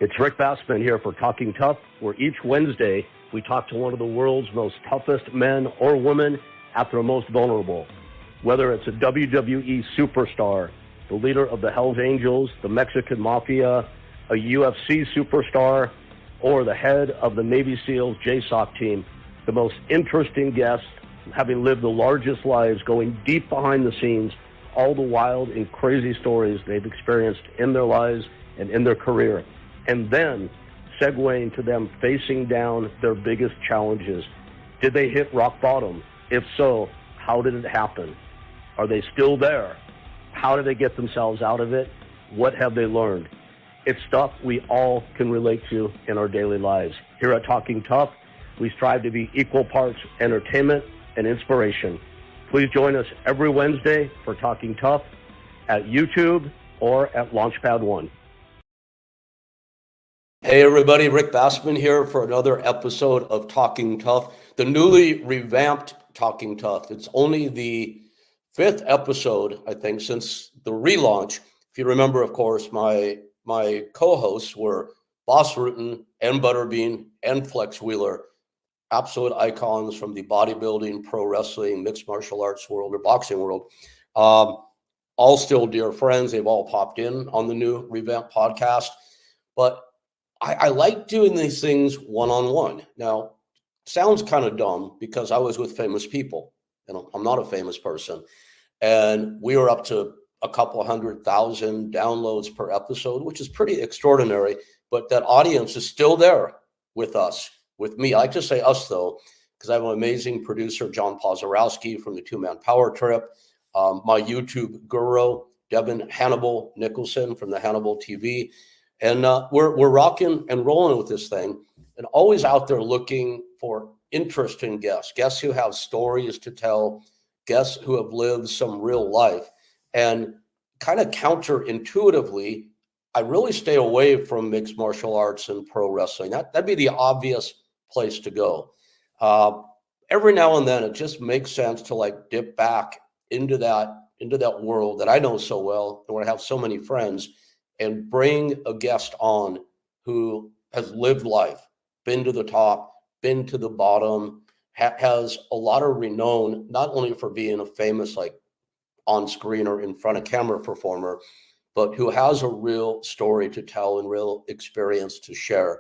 It's Rick Bassman here for Talking Tough, where each Wednesday we talk to one of the world's most toughest men or women at their most vulnerable. Whether it's a WWE superstar, the leader of the Hells Angels, the Mexican Mafia, a UFC superstar, or the head of the Navy SEALs JSOC team, the most interesting guests, having lived the largest lives, going deep behind the scenes, all the wild and crazy stories they've experienced in their lives and in their career. And then segueing to them facing down their biggest challenges. Did they hit rock bottom? If so, how did it happen? Are they still there? How did they get themselves out of it? What have they learned? It's stuff we all can relate to in our daily lives. Here at Talking Tough, we strive to be equal parts entertainment and inspiration. Please join us every Wednesday for Talking Tough at YouTube or at Launchpad One. Hey everybody, Rick Bassman here for another episode of Talking Tough, the newly revamped Talking Tough. It's only the 5th episode, I think, since the relaunch. If you remember, of course, my co-hosts were Boss Rutan and Butterbean and Flex Wheeler, absolute icons from the bodybuilding, pro wrestling, mixed martial arts world, or boxing world. All still dear friends. They've all popped in on the new revamped podcast. But I like doing these things one-on-one. Now, sounds kind of dumb because I was with famous people, and I'm not a famous person. And we were up to a couple 100,000 downloads per episode, which is pretty extraordinary. But that audience is still there with us, with me. I like to say us, though, because I have an amazing producer, John Pozorowski from the Two-Man Power Trip, my YouTube guru, Devin Hannibal Nicholson from the Hannibal TV. And we're rocking and rolling with this thing, and always out there looking for interesting guests who have stories to tell, guests who have lived some real life. And kind of counterintuitively, I really stay away from mixed martial arts and pro wrestling. That'd be the obvious place to go. Every now and then, it just makes sense to like dip back into that world that I know so well, and where I have so many friends, and bring a guest on who has lived life, been to the top, been to the bottom, has a lot of renown, not only for being a famous, like on screen or in front of camera performer, but who has a real story to tell and real experience to share.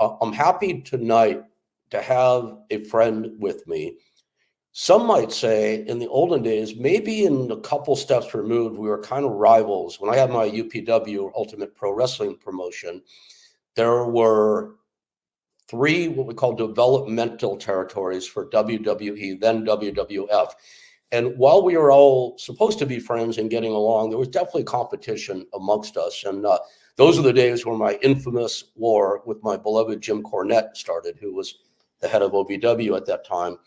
I'm happy tonight to have a friend with me. Some might say in the olden days, maybe in a couple steps removed, we were kind of rivals. When I had my UPW, Ultimate Pro Wrestling promotion, there were 3 what we call developmental territories for WWE, then WWF. And while we were all supposed to be friends and getting along, there was definitely competition amongst us. And those are the days where my infamous war with my beloved Jim Cornette started, who was the head of OVW at that time.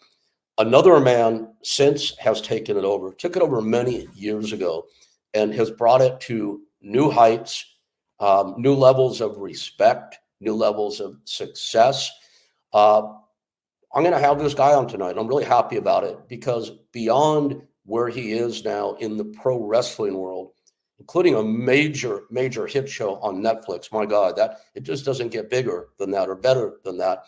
Another man since has taken it over, took it over many years ago, and has brought it to new heights, new levels of respect, new levels of success. I'm going to have this guy on tonight. I'm really happy about it because beyond where he is now in the pro wrestling world, including a major hit show on Netflix, my God, that it just doesn't get bigger than that or better than that.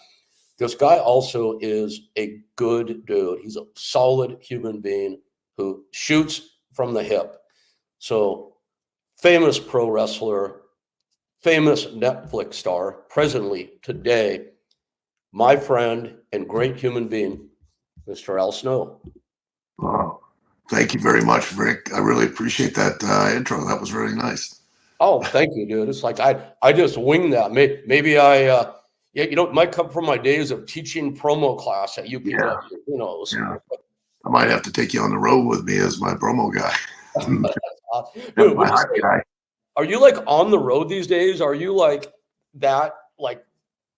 This guy also is a good dude. He's a solid human being who shoots from the hip. So famous pro wrestler, famous Netflix star, presently today, my friend and great human being, Mr. Al Snow. Wow. Thank you very much, Rick. I really appreciate that intro. That was really nice. Oh, thank you, dude. It's like I just winged that. Maybe it might come from my days of teaching promo class at UPW. Yeah. Who knows? Yeah. I might have to take you on the road with me as my promo guy. Dude, are you like on the road these days? Are you like that, like,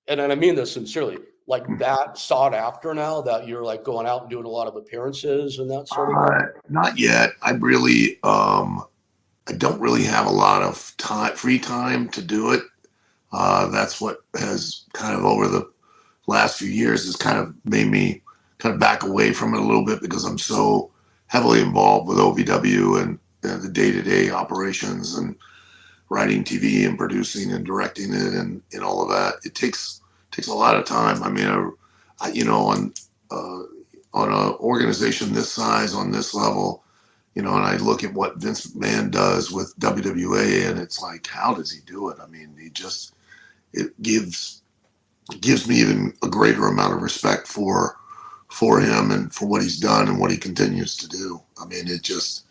and I mean this sincerely, like that sought after now that you're like going out and doing a lot of appearances and that sort of thing? Not yet. I really, I don't really have a lot of free time to do it. That's what has kind of over the last few years has kind of made me kind of back away from it a little bit because I'm so heavily involved with OVW and the day-to-day operations and writing TV and producing and directing it and all of that. It takes a lot of time. I mean, on an organization this size, on this level, and I look at what Vince McMahon does with WWA, and it's like, how does he do it? I mean, it gives me even a greater amount of respect for him and for what he's done and what he continues to do. I mean, it's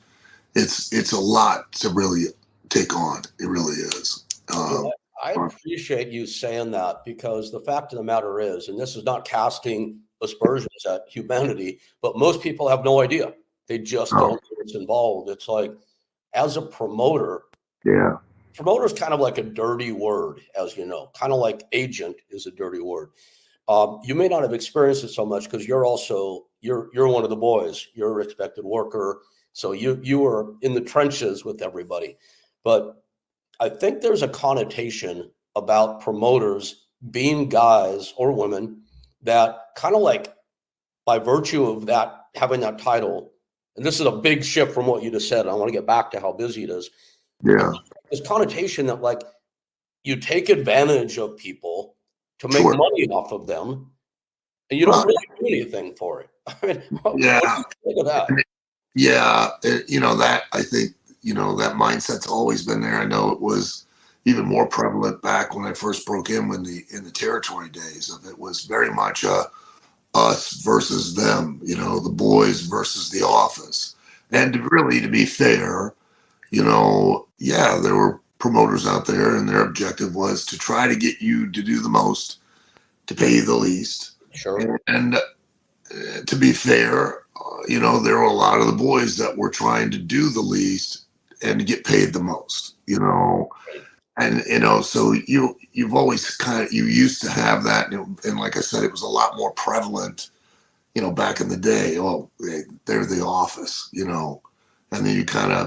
a lot to really take on. It really is. I appreciate you saying that, because the fact of the matter is, and this is not casting aspersions at humanity, but most people have no idea. They just don't know what's involved. It's like, as a promoter, promoter is kind of like a dirty word, as you know, kind of like agent is a dirty word. You may not have experienced it so much because you're one of the boys. You're a respected worker, so you are in the trenches with everybody. But I think there's a connotation about promoters being guys or women that kind of like, by virtue of that, having that title, and this is a big shift from what you just said. I want to get back to how busy it is. Yeah. This connotation that like you take advantage of people to make Sure. money off of them, and you don't really do anything for it. I mean, what do you think of that? Yeah. That, I think, that mindset's always been there. I know it was even more prevalent back when I first broke in in the territory days of it was very much us versus them, the boys versus the office. And to be fair, there were promoters out there and their objective was to try to get you to do the most, to pay you the least. Sure. And to be fair, there were a lot of the boys that were trying to do the least and get paid the most, and so you've always you used to have that, and like I said, it was a lot more prevalent, back in the day. Oh, they're the office, and then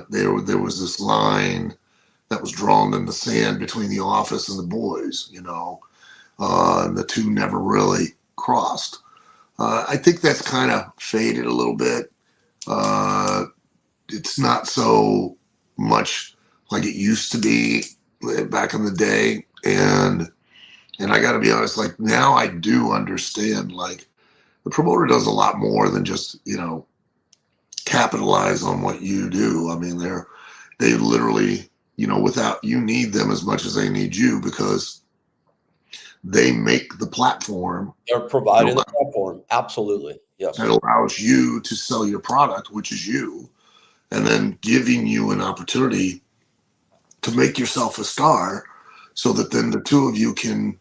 there was this line that was drawn in the sand between the office and the boys, and the two never really crossed. I think that's kind of faded a little bit. It's not so much like it used to be back in the day, and I got to be honest. Like now, I do understand. Like the promoter does a lot more than just capitalize on what you do. I mean, they literally without you need them as much as they need you because they make the platform. They're providing the platform. Absolutely. Yes. That allows you to sell your product, which is you, and then giving you an opportunity to make yourself a star so that then the two of you can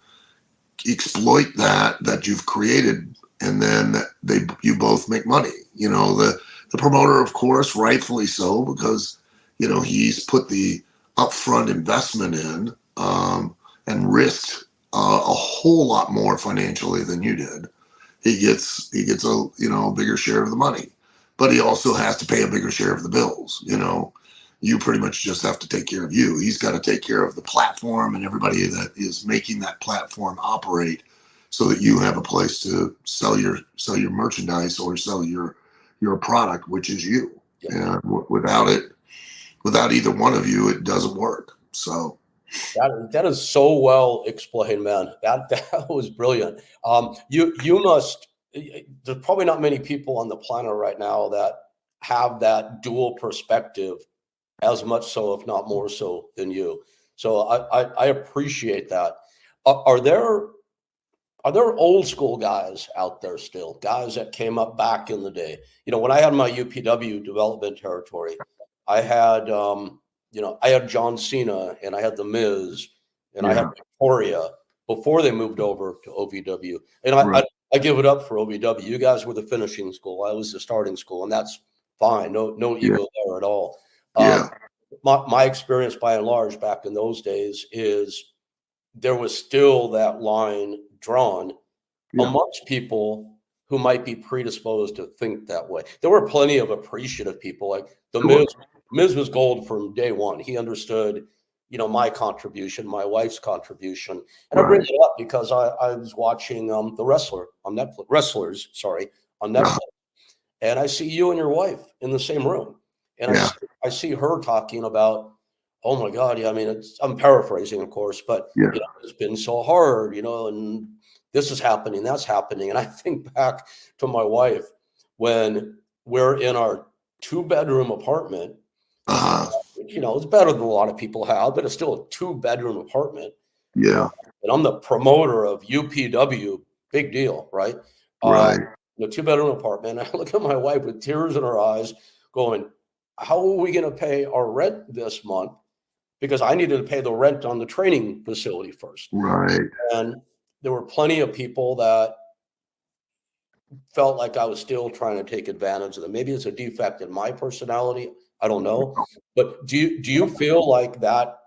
exploit that you've created, and then you both make money. The promoter, of course, rightfully so, because he's put the upfront investment in and risked a whole lot more financially than you did. He gets a bigger share of the money, but he also has to pay a bigger share of the bills. You pretty much just have to take care of you. He's got to take care of the platform and everybody that is making that platform operate, so that you have a place to sell your merchandise or sell your product, which is you. Yeah. And without either one of you, it doesn't work. So that is so well explained, man. That was brilliant. You must. There's probably not many people on the planet right now that have that dual perspective as much so, if not more so, than you. So I appreciate that. Are there old school guys out there still, guys that came up back in the day? When I had my UPW development territory, I had I had John Cena and I had The Miz and I had Victoria before they moved over to OVW. And I give it up for OVW. You guys were the finishing school. I was the starting school, and that's fine. No ego there at all. My experience by and large back in those days is there was still that line drawn amongst people who might be predisposed to think that way. There were plenty of appreciative people. Like the Miz was gold from day one. He understood, my contribution, my wife's contribution. And I bring it up because I was watching the wrestlers on Netflix. And I see you and your wife in the same room. And I see her talking about Oh my God. Yeah. I mean, I'm paraphrasing, of course, but Yeah. it's been so hard, and this is happening, that's happening. And I think back to my wife when we're in our 2-bedroom apartment. Uh-huh. It's better than a lot of people have, but it's still a 2-bedroom apartment. Uh, Yeah. and I'm the promoter of UPW, big deal, right? Uh, Right. 2-bedroom apartment. I look at my wife with tears in her eyes, going, "How are we going to pay our rent this month?" Because I needed to pay the rent on the training facility first. Right. And there were plenty of people that felt like I was still trying to take advantage of them. Maybe it's a defect in my personality. I don't know. But do you feel like that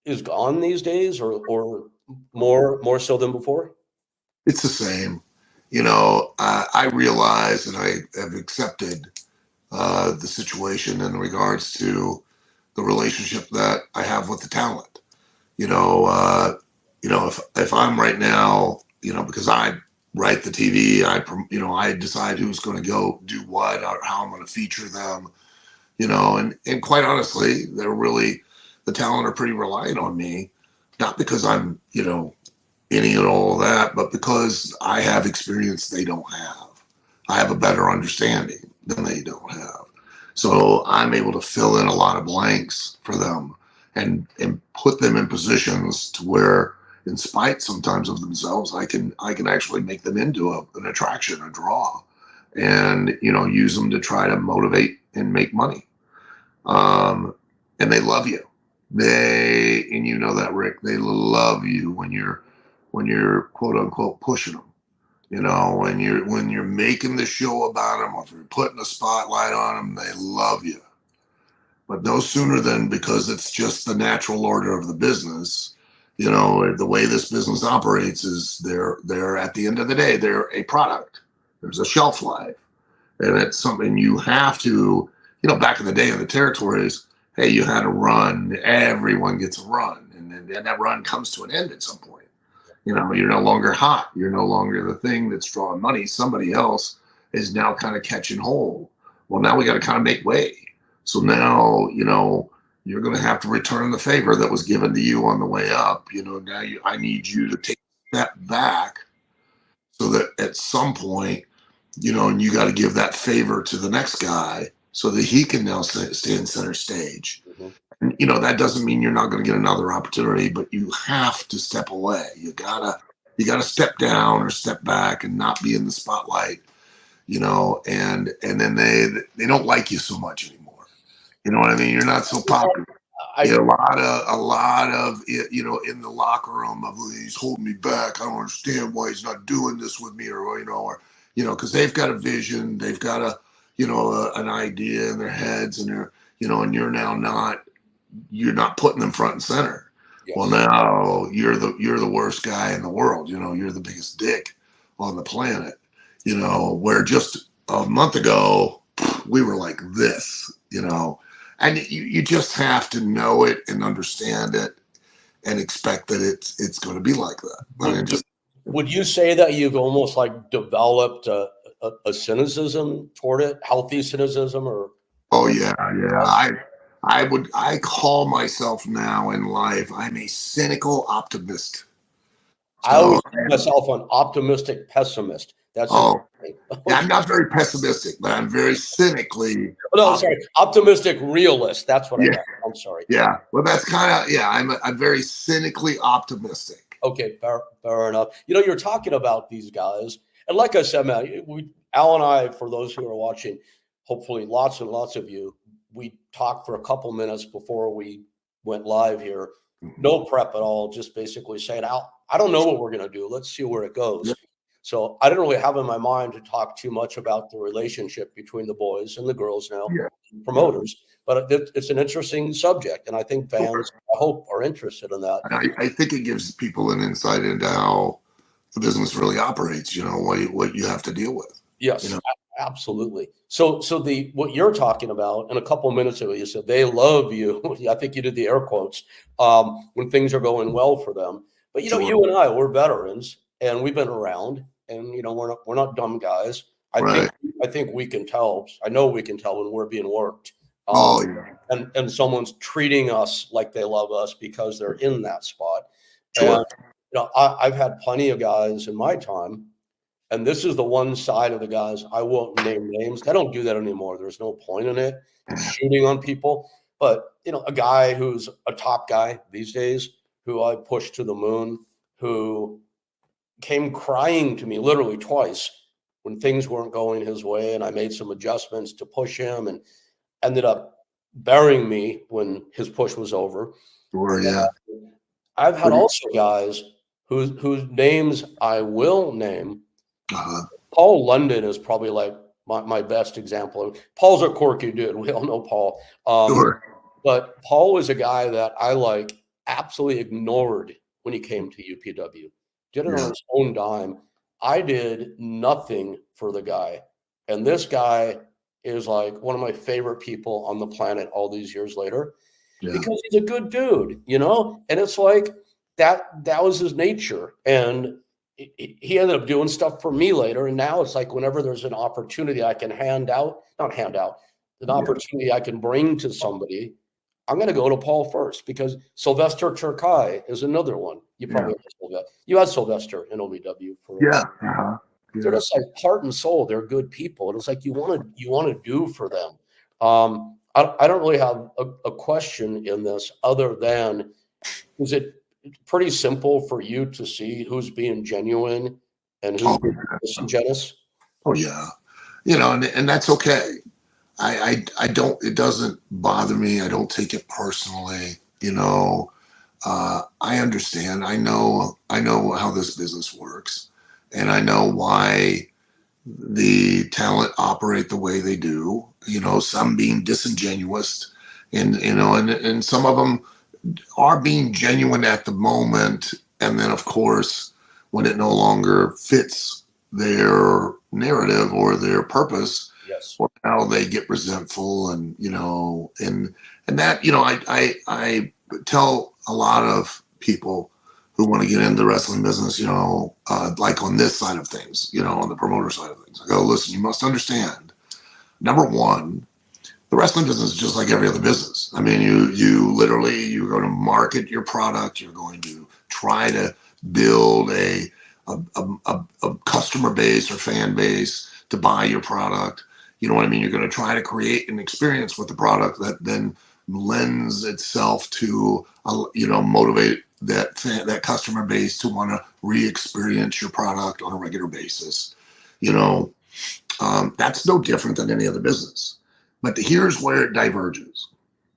is gone these days, or more so than before? It's the same. I realize and I have accepted the situation in regards to the relationship that I have with the talent. You know, uh, if I'm right now, because I write the TV, I decide who's going to go do what or how I'm going to feature them. And quite honestly, the talent are pretty reliant on me, not because I'm any and all of that, but because I have experience they don't have. I have a better understanding than they don't have. So I'm able to fill in a lot of blanks for them and put them in positions to where, in spite sometimes of themselves, I can actually make them into an attraction, a draw, and use them to try to motivate and make money. Um, and they love you. And you know that, Rick. They love you when you're quote unquote pushing them. When you're making the show about them, or if you're putting a spotlight on them, they love you. But no sooner than, because it's just the natural order of the business. The way this business operates is they're at the end of the day, they're a product. There's a shelf life, and it's something you have to. Back in the day in the territories, hey, you had a run. Everyone gets a run, and then that run comes to an end at some point. You're no longer hot. You're no longer the thing that's drawing money. Somebody else is now kind of catching hold. Well, now we got to kind of make way. So now, you're going to have to return the favor that was given to you on the way up. Now I need you to take a step back, so that at some point, and you got to give that favor to the next guy so that he can now stand center stage. Mhm. And, that doesn't mean you're not going to get another opportunity, but you have to step away. You gotta step down or step back and not be in the spotlight, and then they don't like you so much anymore. You know what I mean? You're not so popular. I A lot of in the locker room of, he's holding me back. I don't understand why he's not doing this with me, because they've got a vision, they've got an idea in their heads, and and you're not putting them front and center. Well, Yes. now you're the worst guy in the world. You're the biggest dick on the planet. Where just a month ago we were like this. And you just have to know it and understand it and expect that it's going to be like that. I Would mean, would just would you say that you've almost like developed a cynicism toward it, healthy cynicism, oh or yeah, yeah. I call myself now in life, I'm a cynical optimist. I So, always call myself an optimistic pessimist. That's oh interesting. yeah, I'm Okay. not very pessimistic, but I'm very cynically Oh, no, sorry, optimistic. optimistic realist. That's what I Yeah, meant. I'm sorry. yeah. Well, that's kind of, yeah. I'm very cynically optimistic. Okay, fair enough. You're talking about these guys, and like I said, man, Al and I, for those who are watching, hopefully lots and lots of you, we talked for a couple minutes before we went live here. Mhm. No prep at all, just basically saying, Al, I don't know what we're gonna do. Let's see where it Yeah, goes. So I didn't really have in my mind to talk too much about the relationship between the boys and the girls now, yeah, yeah. promoters, but it's an interesting subject, and I think Sure. fans, I hope, are interested in that. I think it gives people an insight into how the business really operates. What you have to deal with. You Yes, know. absolutely. So the what you're talking about, in a couple of minutes ago, you said they love you. I think you did the air quotes, when things are going well for them. But Sure. you and I, we're veterans, and we've been around, and we're not dumb guys. I think Right. I think we can tell. I know we can tell when we're being worked. Oh yeah, And someone's treating us like they love us because they're in that spot. sure. And I've had plenty of guys in my time, and this is the one side of the guys, I won't name names. I don't do that anymore. There's no point in it, shooting on people. But a guy who's a top guy these days, who I pushed to the moon, who came crying to me literally twice when things weren't going his way, and I made some adjustments to push him, and ended up burying me when his push was over. Sure, yeah. I've had also guys whose names I will name. Uh-huh. Paul London is probably like my best example. Paul's a quirky dude. We all know Paul. Sure. But Paul was a guy that I absolutely ignored when he came to UPW. Did it on Yeah. his own dime. I did nothing for the guy. And this guy is like one of my favorite people on the planet all these years later, Yeah. because he's a good dude, and it's like that was his nature. And he ended up doing stuff for me later. And now it's like whenever there's an opportunity I can not hand out, an opportunity I can bring to somebody, I'm going to go to Paul first, because Sylvester Turkai is another one. You probably you had Sylvester in OVW for Yeah. Uh-huh. they're Yeah. just like heart and soul. They're good people. And it's like you want to do for them. I don't really have a question in this other than, is it pretty simple for you to see who's being genuine and who's Oh, being yeah. disingenuous? Oh yeah. And that's okay. I don't, it doesn't bother me. I don't take it personally. I understand. I know how this business works, and I know why the talent operate the way they do. Some being disingenuous, and some of them are being genuine at the moment, and then of course, when it no longer fits their narrative or their purpose, Yes. well, now they get resentful, and that I tell a lot of people who want to get into the wrestling business, like on this side of things, on the promoter side of things. I go, listen, you must understand. Number one, the wrestling business is just like every other business. I mean, you literally, you're going to market your product. You're going to try to build a customer base or fan base to buy your product. You know what I mean? You're going to try to create an experience with the product that then lends itself to, motivate that customer base to want to re-experience your product on a regular basis. That's no different than any other business. But here's where it diverges.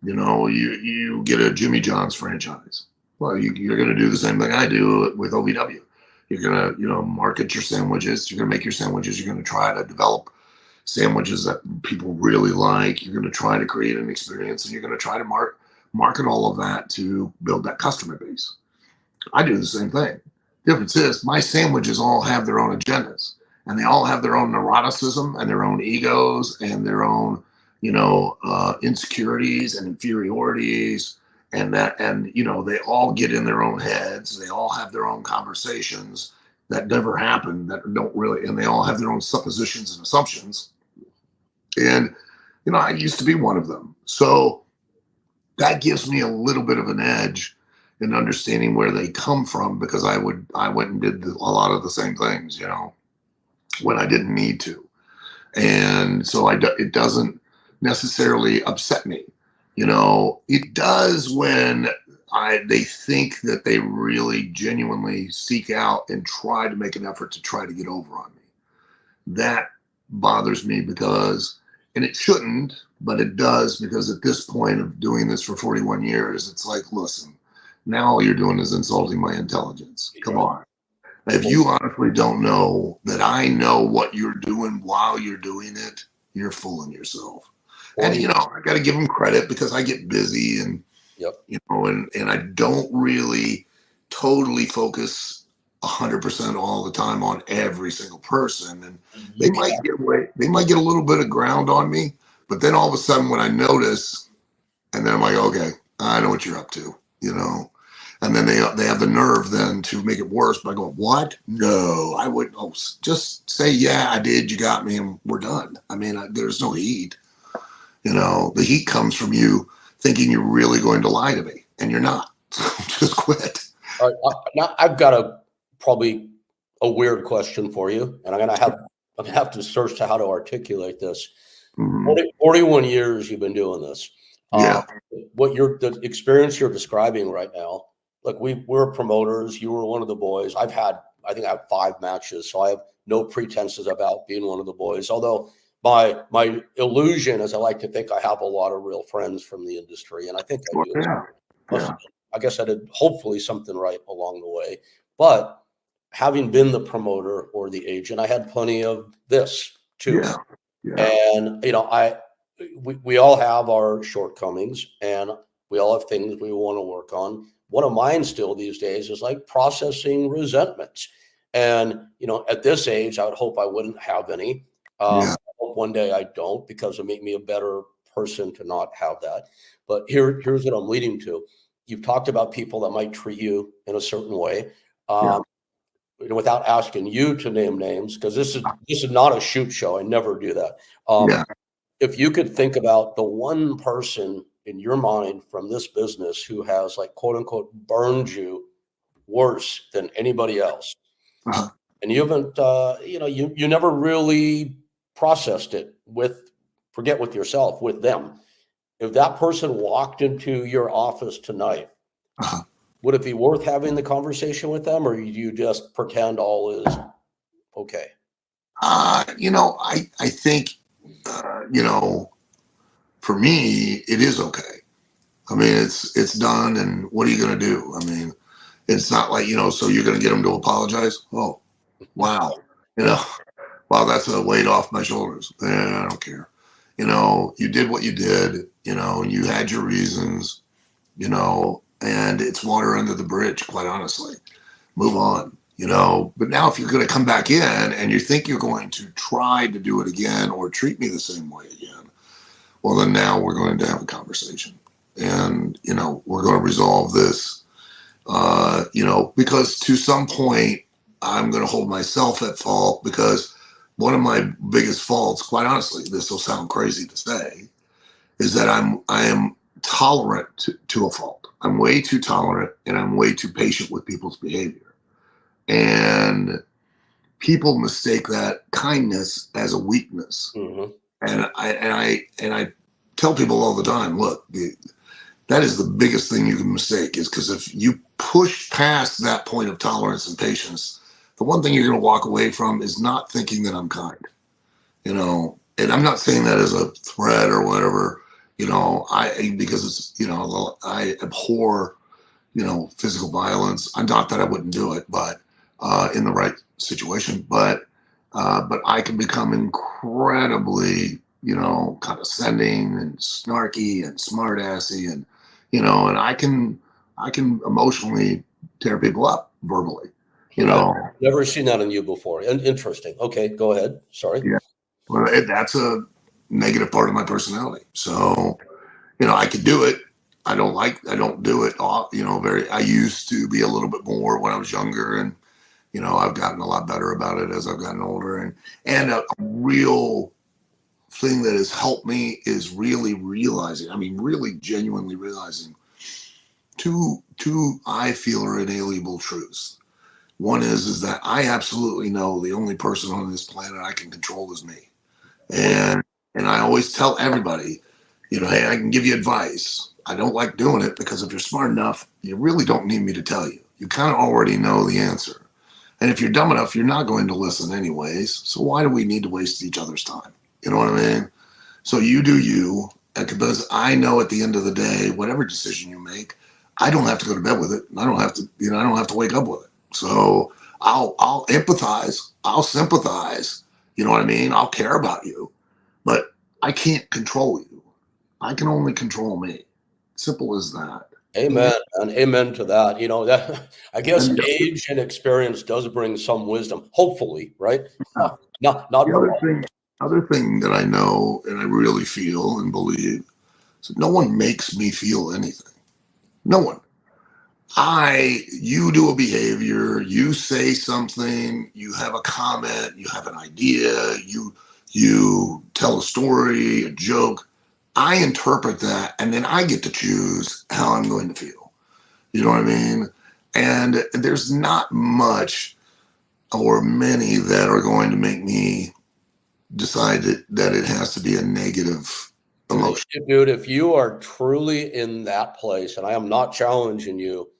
You get a Jimmy John's franchise. Well, you're going to do the same thing I do with OVW. You're going to, market your sandwiches. You're going to make your sandwiches. You're going to try to develop sandwiches that people really like. You're going to try to create an experience, and you're going to try to market all of that to build that customer base. I do the same thing. Difference is my sandwiches all have their own agendas, and they all have their own neuroticism and their own egos and their own, insecurities and inferiorities, and they all get in their own heads. They all have their own conversations that never happen, that don't really, and they all have their own suppositions and assumptions. And I used to be one of them, so that gives me a little bit of an edge in understanding where they come from, because I went and did a lot of the same things, when I didn't need to. And so it doesn't necessarily upset me. It does when they think that they really genuinely seek out and try to make an effort to try to get over on me. That bothers me, because, and it shouldn't, but it does, because at this point of doing this for 41 years, it's like, listen, now all you're doing is insulting my intelligence. Come on. If you honestly don't know that I know what you're doing while you're doing it, you're fooling yourself. And I got to give them credit, because I get busy, and Yep. and I don't really totally focus 100% all the time on every single person, and they might get a little bit of ground on me, but then all of a sudden when I notice, and then I'm like, okay, I know what you're up to, and then they have the nerve then to make it worse by going, what? No, I wouldn't. Oh, just say, yeah, I did. You got me, and we're done. I mean, there's no heat. The heat comes from you thinking you're really going to lie to me, and you're not. So just quit. All right, now I've got probably a weird question for you, and I'm gonna have to search to how to articulate this. Mhm. 41 years you've been doing this. Yeah, The experience you're describing right now, look, we're promoters. You were one of the boys. I think I have 5 matches, so I have no pretenses about being one of the boys. Although my illusion is I like to think I have a lot of real friends from the industry, and I think I well, do. yeah, Must yeah, have I guess I did hopefully something right along the way. But having been the promoter or the agent, I had plenty of this too. yeah, yeah, And we all have our shortcomings, and we all have things we want to work on. One of mine still these days is like processing resentments. And at this age, I would hope I wouldn't have any. yeah, I hope one day I don't, because it make me a better person to not have that. But here's what I'm leading to. You've talked about people that might treat you in a certain way. yeah, Um, without asking you to name names, because this is not a shoot show. I never do that. Um, yeah. if you could think about the one person in your mind from this business who has, like, quote unquote, burned you worse than anybody else, Uh-huh. and you haven't, you never really processed it forget with yourself, with them. If that person walked into your office tonight, Uh-huh. would it be worth having the conversation with them, or do you just pretend all is okay? I think, for me, it is okay. I mean, it's done, and what are you going to do? I mean, it's not like, so you're going to get them to apologize. Oh, wow. You know, wow, that's a weight off my shoulders. I don't care. You did what you did, and you had your reasons, and it's water under the bridge, quite honestly. Move on, But now, if you're going to come back in and you think you're going to try to do it again or treat me the same way again, well, then now we're going to have a conversation, and we're going to resolve this. Because to some point, I'm going to hold myself at fault, because one of my biggest faults, quite honestly, this will sound crazy to say, is that I am tolerant to a fault. I'm way too tolerant, and I'm way too patient with people's behavior. And people mistake that kindness as a weakness. Mhm. And I tell people all the time, look, that is the biggest thing you can mistake, is because if you push past that point of tolerance and patience, the one thing you're going to walk away from is not thinking that I'm kind, and I'm not saying that as a threat or whatever, because it's, I abhor, physical violence. I'm not that I wouldn't do it, but in the right situation, but I can become incredibly, condescending and snarky and smartassy, and I can emotionally tear people up verbally, you I've know. never seen that in you before. And interesting. Okay, go ahead. Sorry. Yeah, well, that's a negative part of my personality. So, I could do it. I don't do it all, I used to be a little bit more when I was younger, and I've gotten a lot better about it as I've gotten older. And a real thing that has helped me is really realizing, I mean, really genuinely realizing two I feel are inalienable truths. One is that I absolutely know the only person on this planet I can control is me. And I always tell everybody, hey, I can give you advice. I don't like doing it, because if you're smart enough, you really don't need me to tell you. You kind of already know the answer. And if you're dumb enough, you're not going to listen anyways. So why do we need to waste each other's time? You know what I mean? So you do you, because I know at the end of the day, whatever decision you make, I don't have to go to bed with it. I don't have to, I don't have to wake up with it. So I'll empathize, I'll sympathize. You know what I mean? I'll care about you, but I can't control you. I can only control me. Simple as that. Amen. And amen to that. That I guess And age and experience does bring some wisdom, hopefully, right? uh, Not the for other thing that I know and I really feel and believe is that no one makes me feel anything. No one. You do a behavior, you say something, you have a comment, you have an idea, you tell a story, a joke. I interpret that, and then I get to choose how I'm going to feel. You know what I mean? And there's not much or many that are going to make me decide that it has to be a negative emotion. Dude, if you are truly in that place, and I am not challenging you,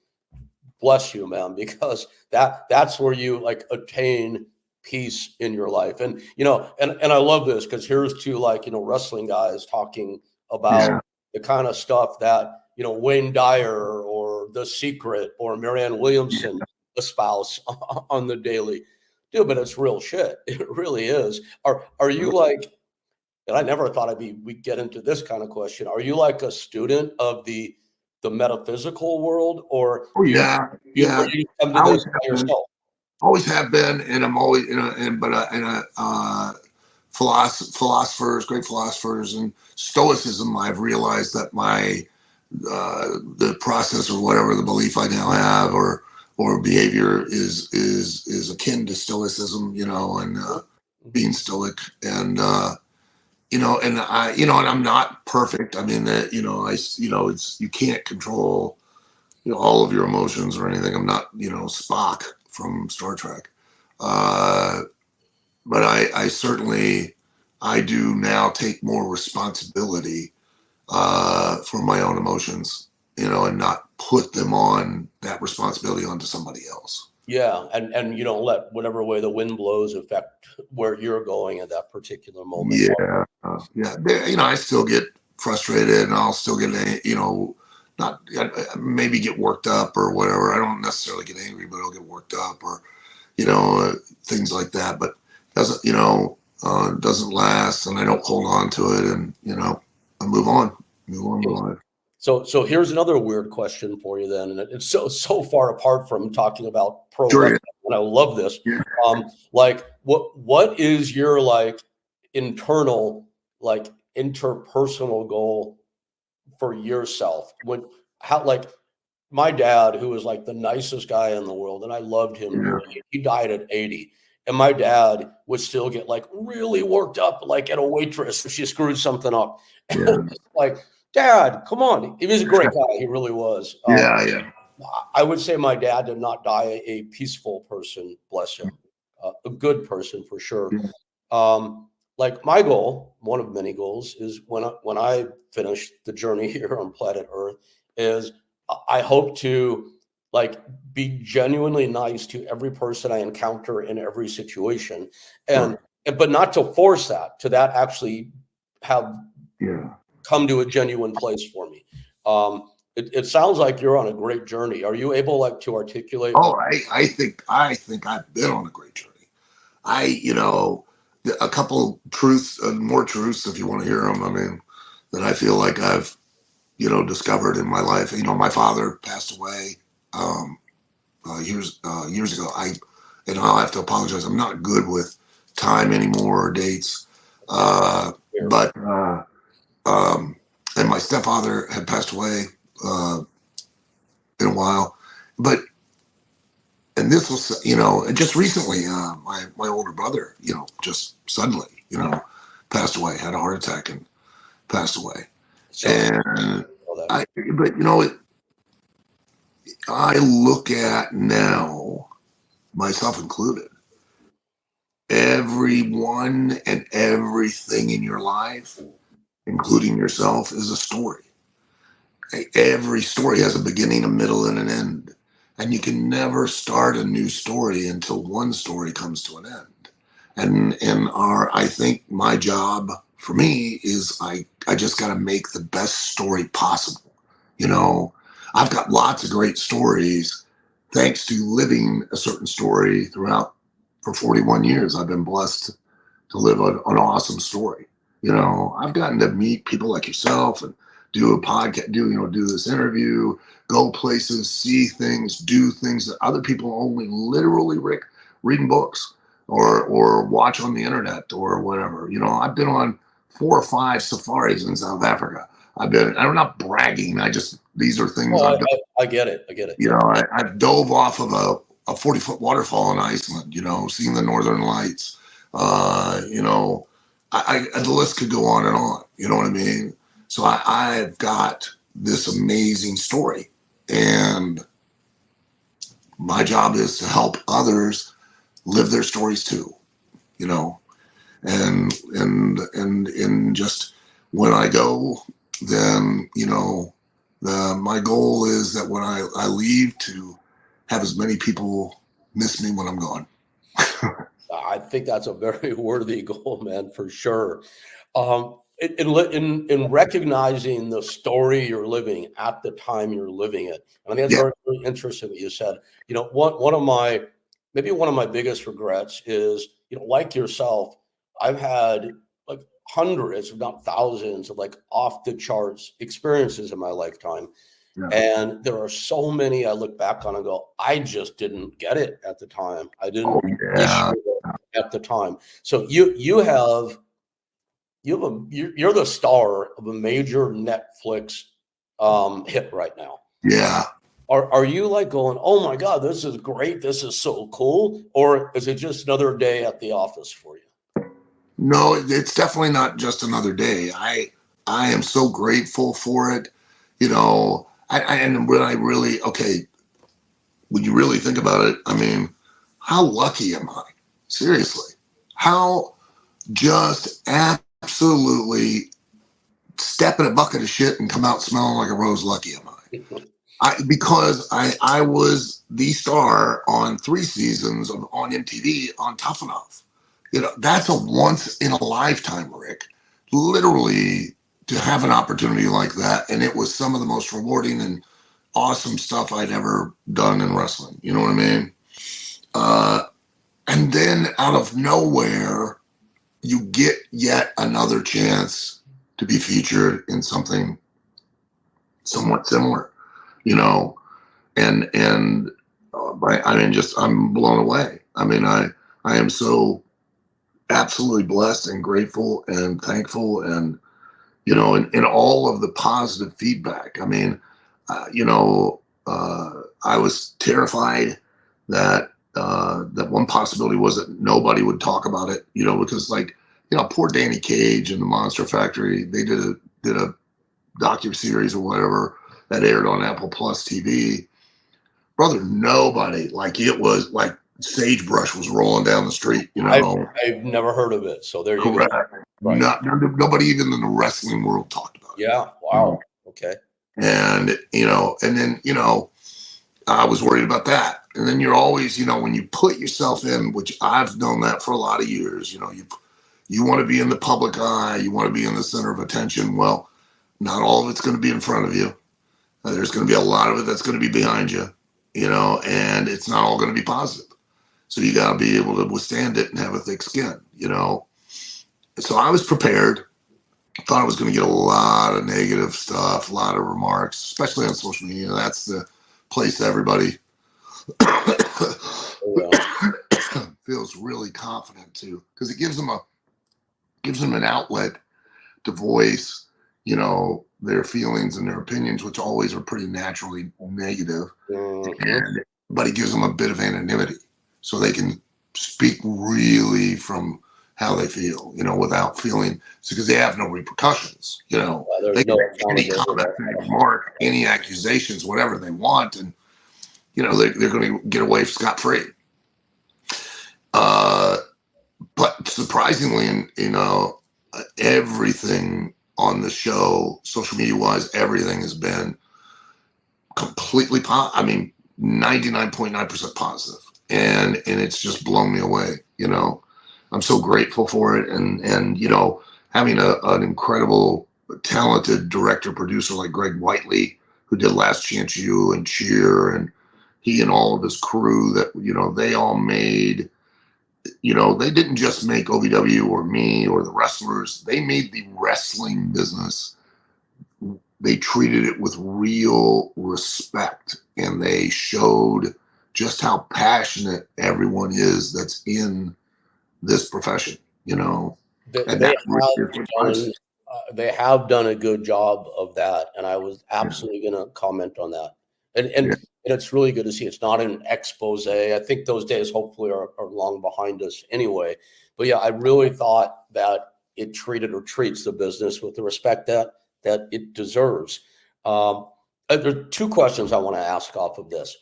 bless you, man, because that's where you like attain peace in your life. And and I love this because here's two like wrestling guys talking about Yeah. the kind of stuff that Wayne Dyer or The Secret or Marianne Yeah. Williamson espouse on the daily. Dude, but it's real shit. It really is. Are you like, and I never thought we'd get into this kind of question. Are you like a student of the metaphysical world, or Oh yeah. or Yeah. you come to I this always by have been. yourself? Always have been, and I'm always in a philosophers, great philosophers, and Stoicism. I've realized that my the process or whatever the belief I now have or behavior is akin to Stoicism, and being Stoic, and and and I'm not perfect. I mean that it's you can't control all of your emotions or anything. I'm not Spock from Star Trek. Uh, but I certainly I do now take more responsibility for my own emotions, and not put them on that responsibility onto somebody else. Yeah, and you don't let whatever way the wind blows affect where you're going at that particular moment. Yeah, yeah. I still get frustrated, and I'll still get not maybe get worked up or whatever. I don't necessarily get angry, but I'll get worked up or things like that. But doesn't doesn't last, and I don't hold on to it, and I move on with life. So here's another weird question for you then, and it's so far apart from talking about pro Sure, wrestling, yeah, and I love this. yeah, Like what is your like internal like interpersonal goal for yourself? When how like my dad, who was like the nicest guy in the world, and I loved him yeah, dearly, he died at 80. And my dad would still get like really worked up, like at a waitress if she screwed something up. yeah, Like, Dad, come on. He was a great guy. He really was. yeah, yeah, I would say my dad did not die a peaceful person, bless him, a good person for sure. yeah, Like my goal, one of many goals, is when I finish the journey here on planet Earth, is I hope to like be genuinely nice to every person I encounter in every situation, and, sure, but not to force that actually have yeah. come to a genuine place for me. It sounds like you're on a great journey. Are you able like to articulate Oh, what? I think I've been on a great journey. A couple truths, more truths, if you want to hear them. I mean, that I feel like I've, discovered in my life. My father passed away years ago. And I'll have to apologize. I'm not good with time anymore or dates. But and my stepfather had passed away uh, in a while, but and this was just recently my older brother just suddenly passed away, had a heart attack and passed away. Sorry, And all that. I but I look at now, myself included, everyone and everything in your life, including yourself, is a story. Every story has a beginning, a middle, and an end. And you can never start a new story until one story comes to an end. And I think my job for me is I just got to make the best story possible. You know, I've got lots of great stories thanks to living a certain story throughout for 41 years. I've been blessed to live an awesome story. I've gotten to meet people like yourself and do a podcast, do this interview, go places, see things, do things that other people only literally reading books or watch on the internet or whatever. I've been on 4 or 5 safaris in South Africa. I'm not bragging. These are things Oh, I've done. I get it. I get it. Yeah. I've dove off of a 40-foot waterfall in Iceland, seeing the Northern Lights. The list could go on and on. You know what I mean? So I've got this amazing story, and my job is to help others live their stories too, you know, and just when I go, then, my goal is that when I leave to have as many people miss me when I'm gone. I think that's a very worthy goal, man, for sure. In recognizing the story you're living at the time you're living it, and I think it's Yeah. very, very interesting what you said. One of my biggest regrets is, like yourself, I've had like hundreds, if not thousands, of like off the charts experiences in my lifetime. Yeah. And there are so many I look back on and go, I just didn't get it at the time. I didn't Oh, yeah. appreciate it at the time. So you're the star of a major Netflix hit right now. Yeah. Are you like going, oh my God, this is great, this is so cool, or is it just another day at the office for you? No, it's definitely not just another day. I am so grateful for it. And when I really, okay, when you really think about it, I mean, how lucky am I? Seriously. How just absolutely step in a bucket of shit and come out smelling like a rose lucky am because I was the star on 3 seasons on MTV on Tough Enough. That's a once in a lifetime, Rick. Literally, to have an opportunity like that, and it was some of the most rewarding and awesome stuff I'd ever done in wrestling. You know what I mean? And then out of nowhere, you get yet another chance to be featured in something somewhat similar, you know, and I mean, just I'm blown away. I mean, I am so absolutely blessed and grateful and thankful, and in all of the positive feedback. I mean, I was terrified that that one possibility was that nobody would talk about it, because poor Danny Cage and the Monster Factory, they did a docu-series or whatever that aired on Apple Plus TV. Brother, nobody, like, it was like sagebrush was rolling down the street, I've never heard of it, so there you go. Correct. Right. Nobody even in the wrestling world talked about it. Yeah. Wow. Okay. And then I was worried about that. And then you're always, when you put yourself in, which I've known that for a lot of years, you want to be in the public eye, you want to be in the center of attention. Well, not all of it's going to be in front of you. There's going to be a lot of it that's going to be behind you, and it's not all going to be positive. So you got to be able to withstand it and have a thick skin, So I was prepared. Thought I was going to get a lot of negative stuff, a lot of remarks, especially on social media. That's the place everybody feels really confident to, because it gives them an outlet to voice, their feelings and their opinions, which always are pretty naturally negative. Mm-hmm. But it gives them a bit of anonymity, so they can speak really from how they feel, without feeling, because they have no repercussions, they can make any comment, any remark, any accusations, whatever they want, and they're going to get away scot-free. But surprisingly, everything on the show, social media wise, everything has been completely positive. I mean, 99.9% positive, and it's just blown me away. I'm so grateful for it, and having an incredible, talented director producer like Greg Whiteley, who did Last Chance U and Cheer, and he and all of his crew, that they all made. They didn't just make OVW or me or the wrestlers. They made the wrestling business. They treated it with real respect, and they showed just how passionate everyone is that's in this profession, They have done a good job of that, and I was absolutely going to comment on that. And it's really good to see. It's not an expose. I think those days hopefully are long behind us anyway. But yeah, I really thought that it treated or treats the business with the respect that that it deserves. There are two questions I want to ask off of this.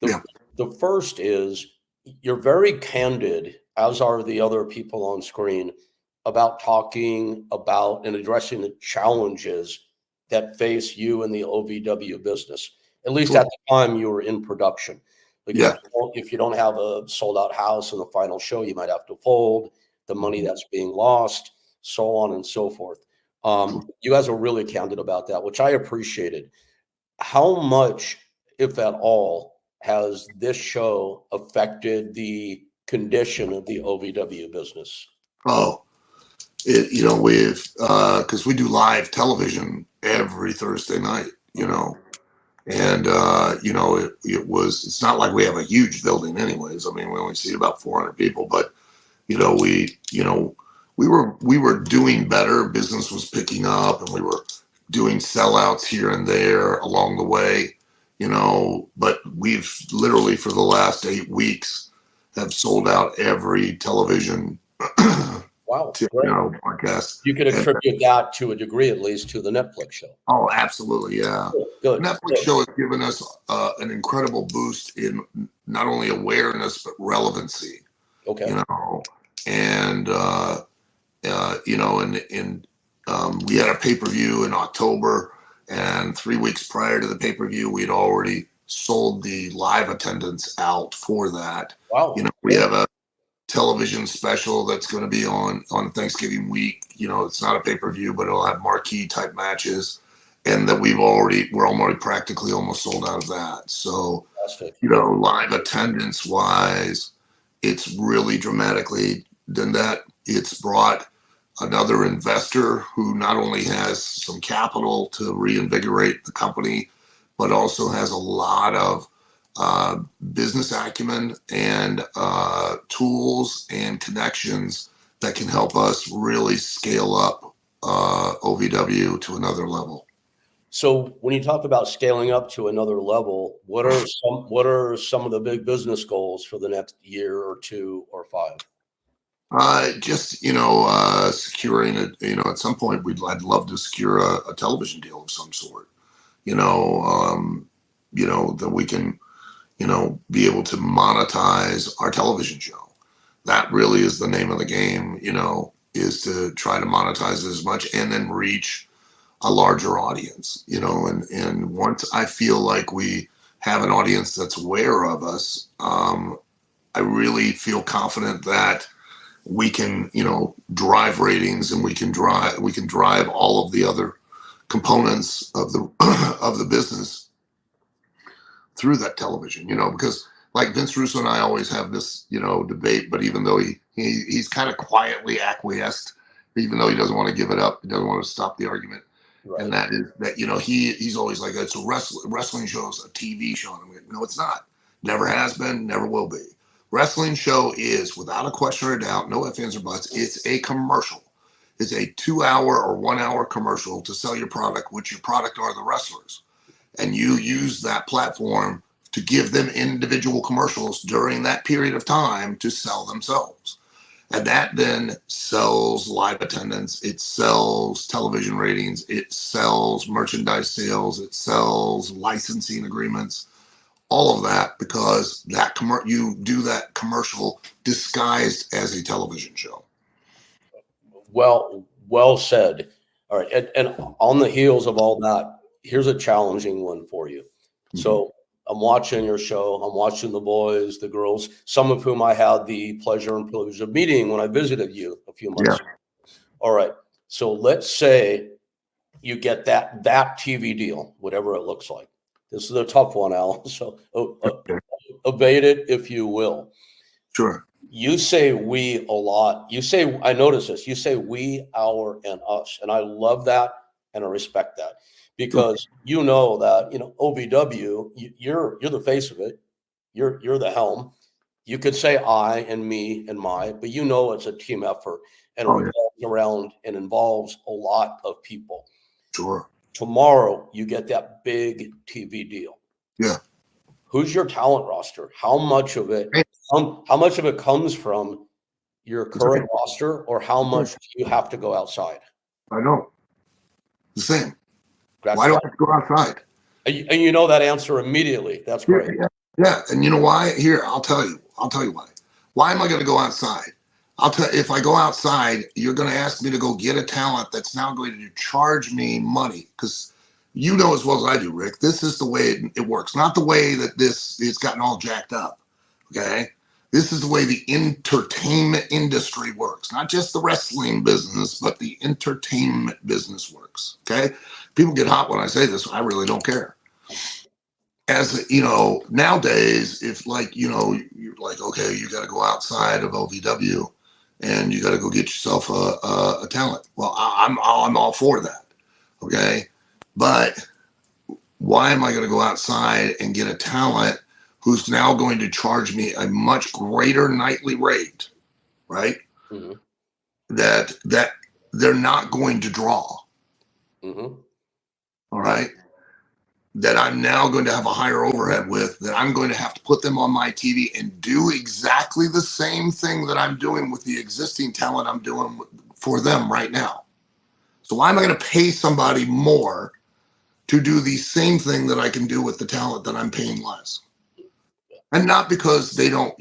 Yeah. The first is, you're very candid, as are the other people on screen, about talking about and addressing the challenges that face you in the OVW business. At least Sure. at the time you were in production. Like Yeah. if you don't have a sold out house in the final show, you might have to fold the money that's being lost, so on and so forth. You guys are really candid about that, which I appreciated. How much, if at all, has this show affected the condition of the OVW business? Oh, we've because we do live television every Thursday night, and it's not like we have a huge building anyways. I mean, we only see about 400 people, but we were doing better. Business was picking up, and we were doing sellouts here and there along the way, but we've literally for the last 8 weeks have sold out every television Wow, great. podcast. You could And attribute that to a degree, at least, to the Netflix show. oh, absolutely, yeah. Good. Netflix show has given us an incredible boost in not only awareness but relevancy. Okay. And we had a pay-per-view in October, and 3 weeks prior to the pay-per-view, we'd already sold the live attendance out for that. Wow. We have a television special that's going to be on Thanksgiving week. It's not a pay-per-view, but it'll have marquee type matches, and that we're already practically almost sold out of that. So, live attendance wise, it's really dramatically done that. It's brought another investor who not only has some capital to reinvigorate the company, but also has a lot of business acumen and tools and connections that can help us really scale up OVW to another level. So when you talk about scaling up to another level, what are some of the big business goals for the next year or 2 or 5? Securing it. At some point, I'd love to secure a television deal of some sort. That we can, be able to monetize our television show. That really is the name of the game. Is to try to monetize it as much and then reach a larger audience. And once I feel like we have an audience that's aware of us, I really feel confident that we can, drive ratings, and we can drive all of the other components of the of the business through that television. Because like Vince Russo and I always have this, debate. But even though he's kind of quietly acquiesced, even though he doesn't want to give it up, he doesn't want to stop the argument. Right. And that is that he's always like, it's a wrestling show, is a TV show. And I'm like, no, it's not. Never has been, never will be. Wrestling show is, without a question or a doubt, no ifs, ands, or buts, it's a commercial. It's a 2-hour or 1-hour commercial to sell your product, which your product are the wrestlers. And you use that platform to give them individual commercials during that period of time to sell themselves. And that then sells live attendance, it sells television ratings, it sells merchandise sales, it sells licensing agreements. All of that because you do that commercial disguised as a television show. Well said. All right. And on the heels of all that, here's a challenging one for you. Mm-hmm. So I'm watching your show. I'm watching the boys, the girls, some of whom I had the pleasure and privilege of meeting when I visited you a few months ago. All right. So let's say you get that TV deal, whatever it looks like. This is a tough one, Al. So evade it if you will. Sure. You say we a lot. You say, I notice this. You say we, our, and us. And I love that and I respect that because that, OVW, you're the face of it. You're the helm. You could say I and me and my, but it's a team effort and revolves around and involves a lot of people. Sure. Tomorrow you get that big TV deal. Yeah. Who's your talent roster? How much of it comes from your current roster, or how much do you have to go outside? I know. The same. Why do I have to go outside? And you know that answer immediately. That's great. Yeah. And you know why? Here, I'll tell you why. Why am I going to go outside? I'll tell you, if I go outside, you're going to ask me to go get a talent that's now going to charge me money, because you know as well as I do, Rick, this is the way it works. Not the way that it's gotten all jacked up. Okay. This is the way the entertainment industry works, not just the wrestling business, but the entertainment business works. Okay. People get hot when I say this. I really don't care. As you know, nowadays, if like, you're like, okay, you got to go outside of OVW and you got to go get yourself a talent. Well, I'm all for that. Okay. But why am I going to go outside and get a talent who's now going to charge me a much greater nightly rate, right? Mm-hmm. That they're not going to draw. Mm-hmm. All right. That I'm now going to have a higher overhead with, that I'm going to have to put them on my TV and do exactly the same thing that I'm doing with the existing talent I'm doing for them right now. So why am I going to pay somebody more to do the same thing that I can do with the talent that I'm paying less? And not because they don't,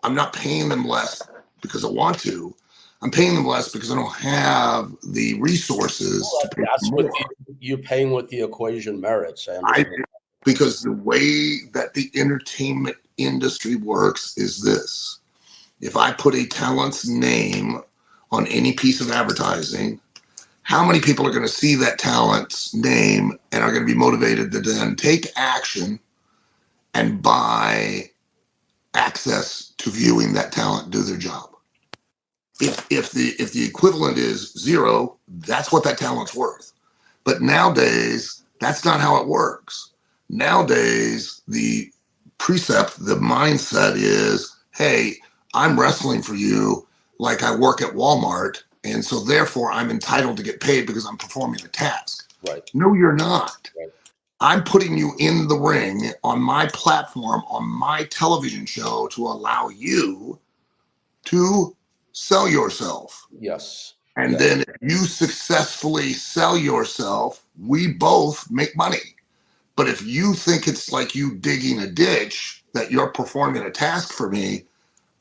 I'm not paying them less because I want to. I'm paying them less because I don't have the resources to pay That's more. what you paying with the equation merits. I understand. Because the way that the entertainment industry works is this. If I put a talent's name on any piece of advertising, how many people are going to see that talent's name and are going to be motivated to then take action and buy access to viewing that talent do their job? If the equivalent is zero, that's what that talent's worth. But nowadays, that's not how it works. Nowadays, the precept, the mindset is, hey, I'm wrestling for you like I work at Walmart, and so therefore I'm entitled to get paid because I'm performing a task. Right. No, you're not. Right. I'm putting you in the ring on my platform, on my television show, to allow you to sell yourself. Yes. And yes. then if you successfully sell yourself, we both make money. But if you think it's like you digging a ditch, that you're performing a task for me,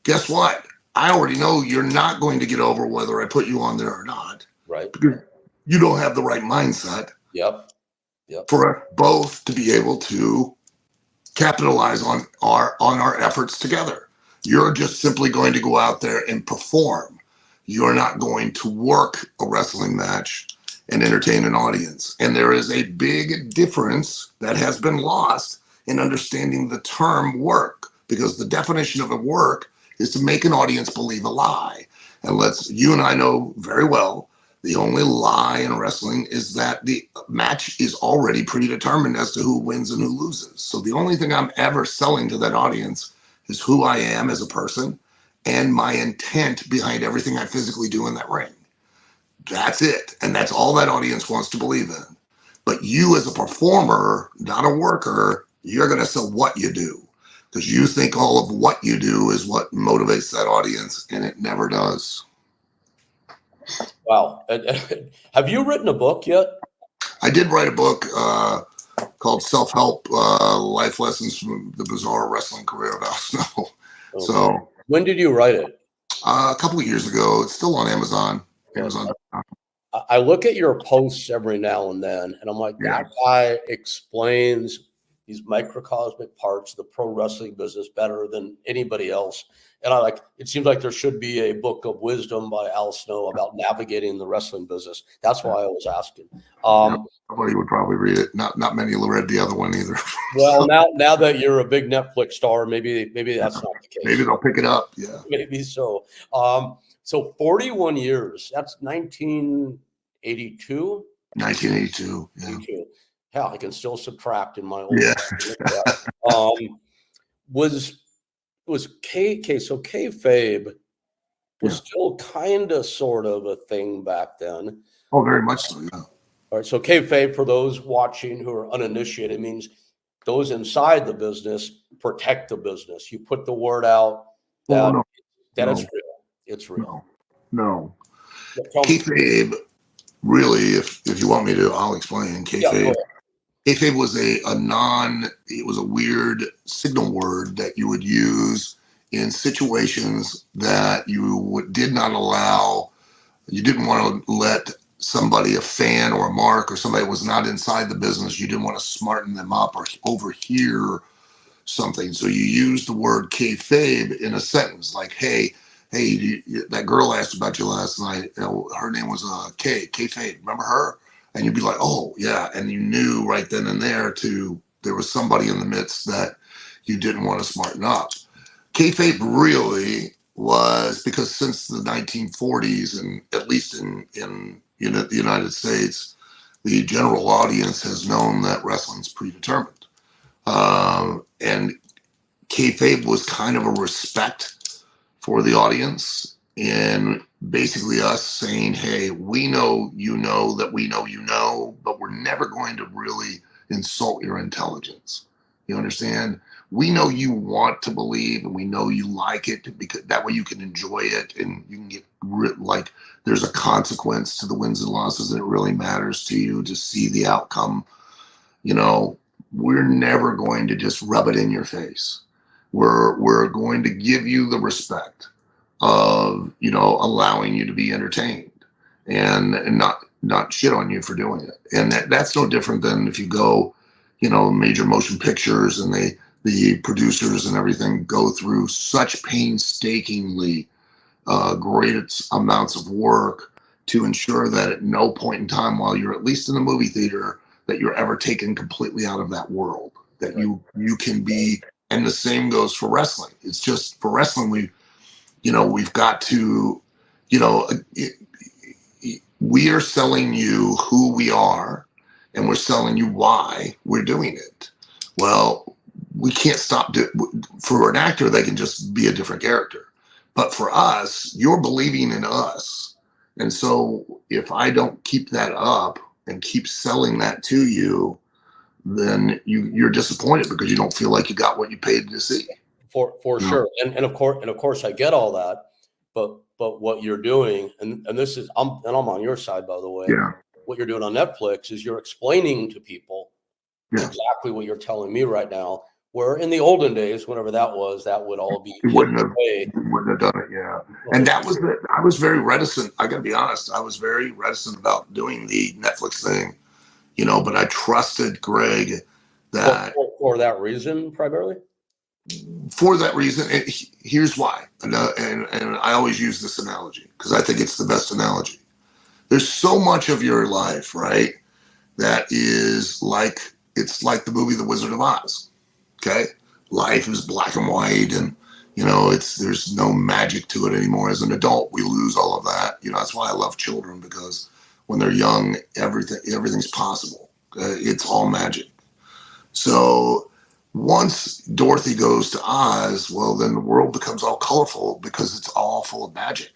guess what? I already know you're not going to get over whether I put you on there or not. Right. Because you don't have the right mindset. Yep. For us both to be able to capitalize on our efforts together. You're just simply going to go out there and perform. You're not going to work a wrestling match and entertain an audience. And there is a big difference that has been lost in understanding the term work, because the definition of a work is to make an audience believe a lie. And you and I know very well, the only lie in wrestling is that the match is already predetermined as to who wins and who loses. So the only thing I'm ever selling to that audience is who I am as a person and my intent behind everything I physically do in that ring. That's it. And that's all that audience wants to believe in. But you as a performer, not a worker, you're going to sell what you do, because you think all of what you do is what motivates that audience, and it never does. Wow. Have you written a book yet? I did write a book called Self-Help Life Lessons from the Bizarre Wrestling Career of Al Snow. Okay. So when did you write it? A couple of years ago. It's still on Amazon. I look at your posts every now and then, and I'm like, that guy explains these microcosmic parts of the pro wrestling business better than anybody else. And it seems like there should be a book of wisdom by Al Snow about navigating the wrestling business. That's why I was asking. Somebody would probably read it. Not many read the other one either. Well, now that you're a big Netflix star, maybe that's not the case. Maybe they'll pick it up. Yeah. Maybe so. So 41 years, that's 1982? 1982. Yeah. 82. Hell, I can still subtract in my old was kayfabe was still kind of sort of a thing back then. Oh, very much so, yeah. All right, so kayfabe, for those watching who are uninitiated, means those inside the business protect the business. You put the word out that it's real. It's real. No. Kayfabe really, if you want me to, I'll explain. Yeah, go Kayfabe. ahead. Kayfabe was it was a weird signal word that you would use in situations that did not allow, you didn't want to let somebody, a fan or a mark or somebody who was not inside the business, you didn't want to smarten them up or overhear something. So you use the word kayfabe in a sentence like, hey, that girl asked about you last night. Her name was Kayfabe. Remember her? And you'd be like, oh, yeah. And you knew right then and there there was somebody in the midst that you didn't want to smarten up. Kayfabe really was because since the 1940s, and at least in the United States, the general audience has known that wrestling's predetermined. And kayfabe was kind of a respect for the audience, and basically us saying, hey, we know that we know, but we're never going to really insult your intelligence. You understand? We know you want to believe, and we know you like it, because that way you can enjoy it, and you can get like there's a consequence to the wins and losses, and it really matters to you to see the outcome. We're never going to just rub it in your face. We're going to give you the respect of allowing you to be entertained, and not shit on you for doing it. And that's no different than if you go, major motion pictures, and the producers and everything go through such painstakingly great amounts of work to ensure that at no point in time while you're at least in the movie theater that you're ever taken completely out of that world, that Right. you can be. And the same goes for wrestling. It's just for wrestling, we've got to, we are selling you who we are, and we're selling you why we're doing it. Well, we can't stop. For an actor, they can just be a different character. But for us, you're believing in us. And so if I don't keep that up and keep selling that to you, then you're disappointed because you don't feel like you got what you paid to see. For sure. And of course I get all that, but what you're doing, and this is I'm on your side, by the way. Yeah. What you're doing on Netflix is you're explaining to people exactly what you're telling me right now. Where in the olden days, whenever that would all be You hidden wouldn't away. have done it, yeah. And that was it. I was very reticent. I got to be honest. I was very reticent about doing the Netflix thing, but I trusted Greg that For that reason, primarily. for that reason. And here's why. And I always use this analogy because I think it's the best analogy. There's so much of your life, right, that is like, it's like the movie The Wizard of Oz. Okay. Life is black and white, and there's no magic to it anymore. As an adult, we lose all of that. That's why I love children, because when they're young, everything's possible. It's all magic. So once Dorothy goes to Oz, well, then the world becomes all colorful because it's all full of magic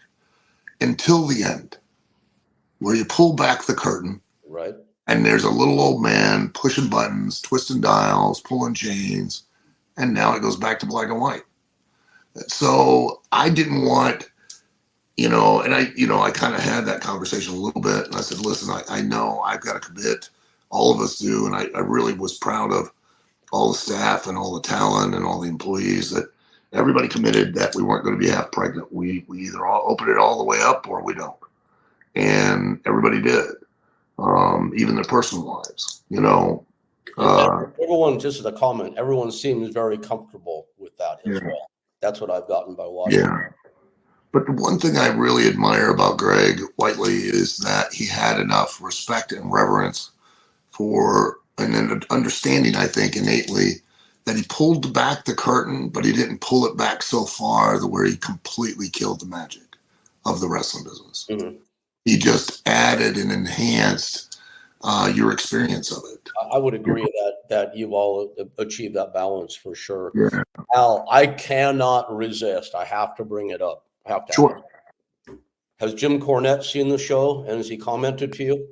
until the end, where you pull back the curtain. Right. And there's a little old man pushing buttons, twisting dials, pulling chains, and now it goes back to black and white. So I didn't want, and I kind of had that conversation a little bit. And I said, listen, I know I've got to commit. All of us do. And I really was proud of all the staff and all the talent and all the employees, that everybody committed that we weren't going to be half pregnant. We either all open it all the way up or we don't. And everybody did. Even their personal lives, everyone, just as a comment, everyone seems very comfortable with that as well. That's what I've gotten by watching. Yeah. But the one thing I really admire about Greg Whiteley is that he had enough respect and reverence for, and an understanding, I think, innately, that he pulled back the curtain, but he didn't pull it back so far to where he completely killed the magic of the wrestling business. Mm-hmm. He just added and enhanced your experience of it. I would agree that you've all achieved that balance for sure. Yeah. Al, I cannot resist. I have to bring it up. I have to. Sure. Has Jim Cornette seen the show, and has he commented to you?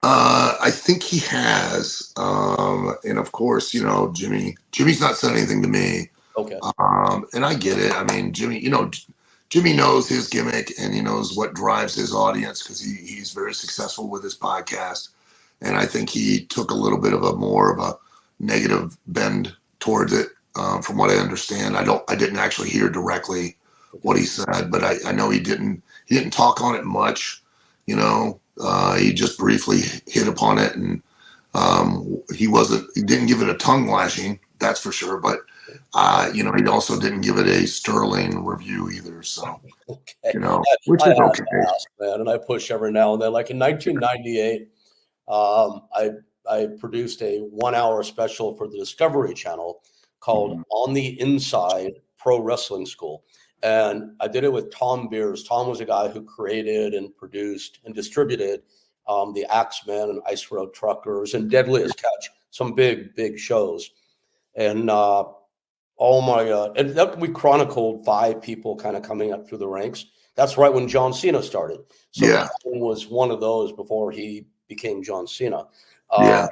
I think he has. And of course, Jimmy's not said anything to me. Okay. And I get it. I mean, Jimmy, Jimmy knows his gimmick and he knows what drives his audience because he's very successful with his podcast. And I think he took a little bit of a more of a negative bend towards it. From what I understand, I didn't actually hear directly what he said, but I know he didn't talk on it much. He just briefly hit upon it, and he didn't give it a tongue lashing, that's for sure. But he also didn't give it a sterling review either. So, Okay. which I is have okay. to ask, man, and I push every now and then. Like in 1998, I produced a 1 hour special for the Discovery Channel called Mhm. On the Inside Pro Wrestling School. And I did it with Tom Beers. Tom was a guy who created and produced and distributed the Axemen and Ice Road Truckers and Deadliest Catch, some big, big shows. And oh my God. And that we chronicled 5 people kind of coming up through the ranks. That's right when John Cena started. So Yeah. Kevin was one of those before he became John Cena. Yeah.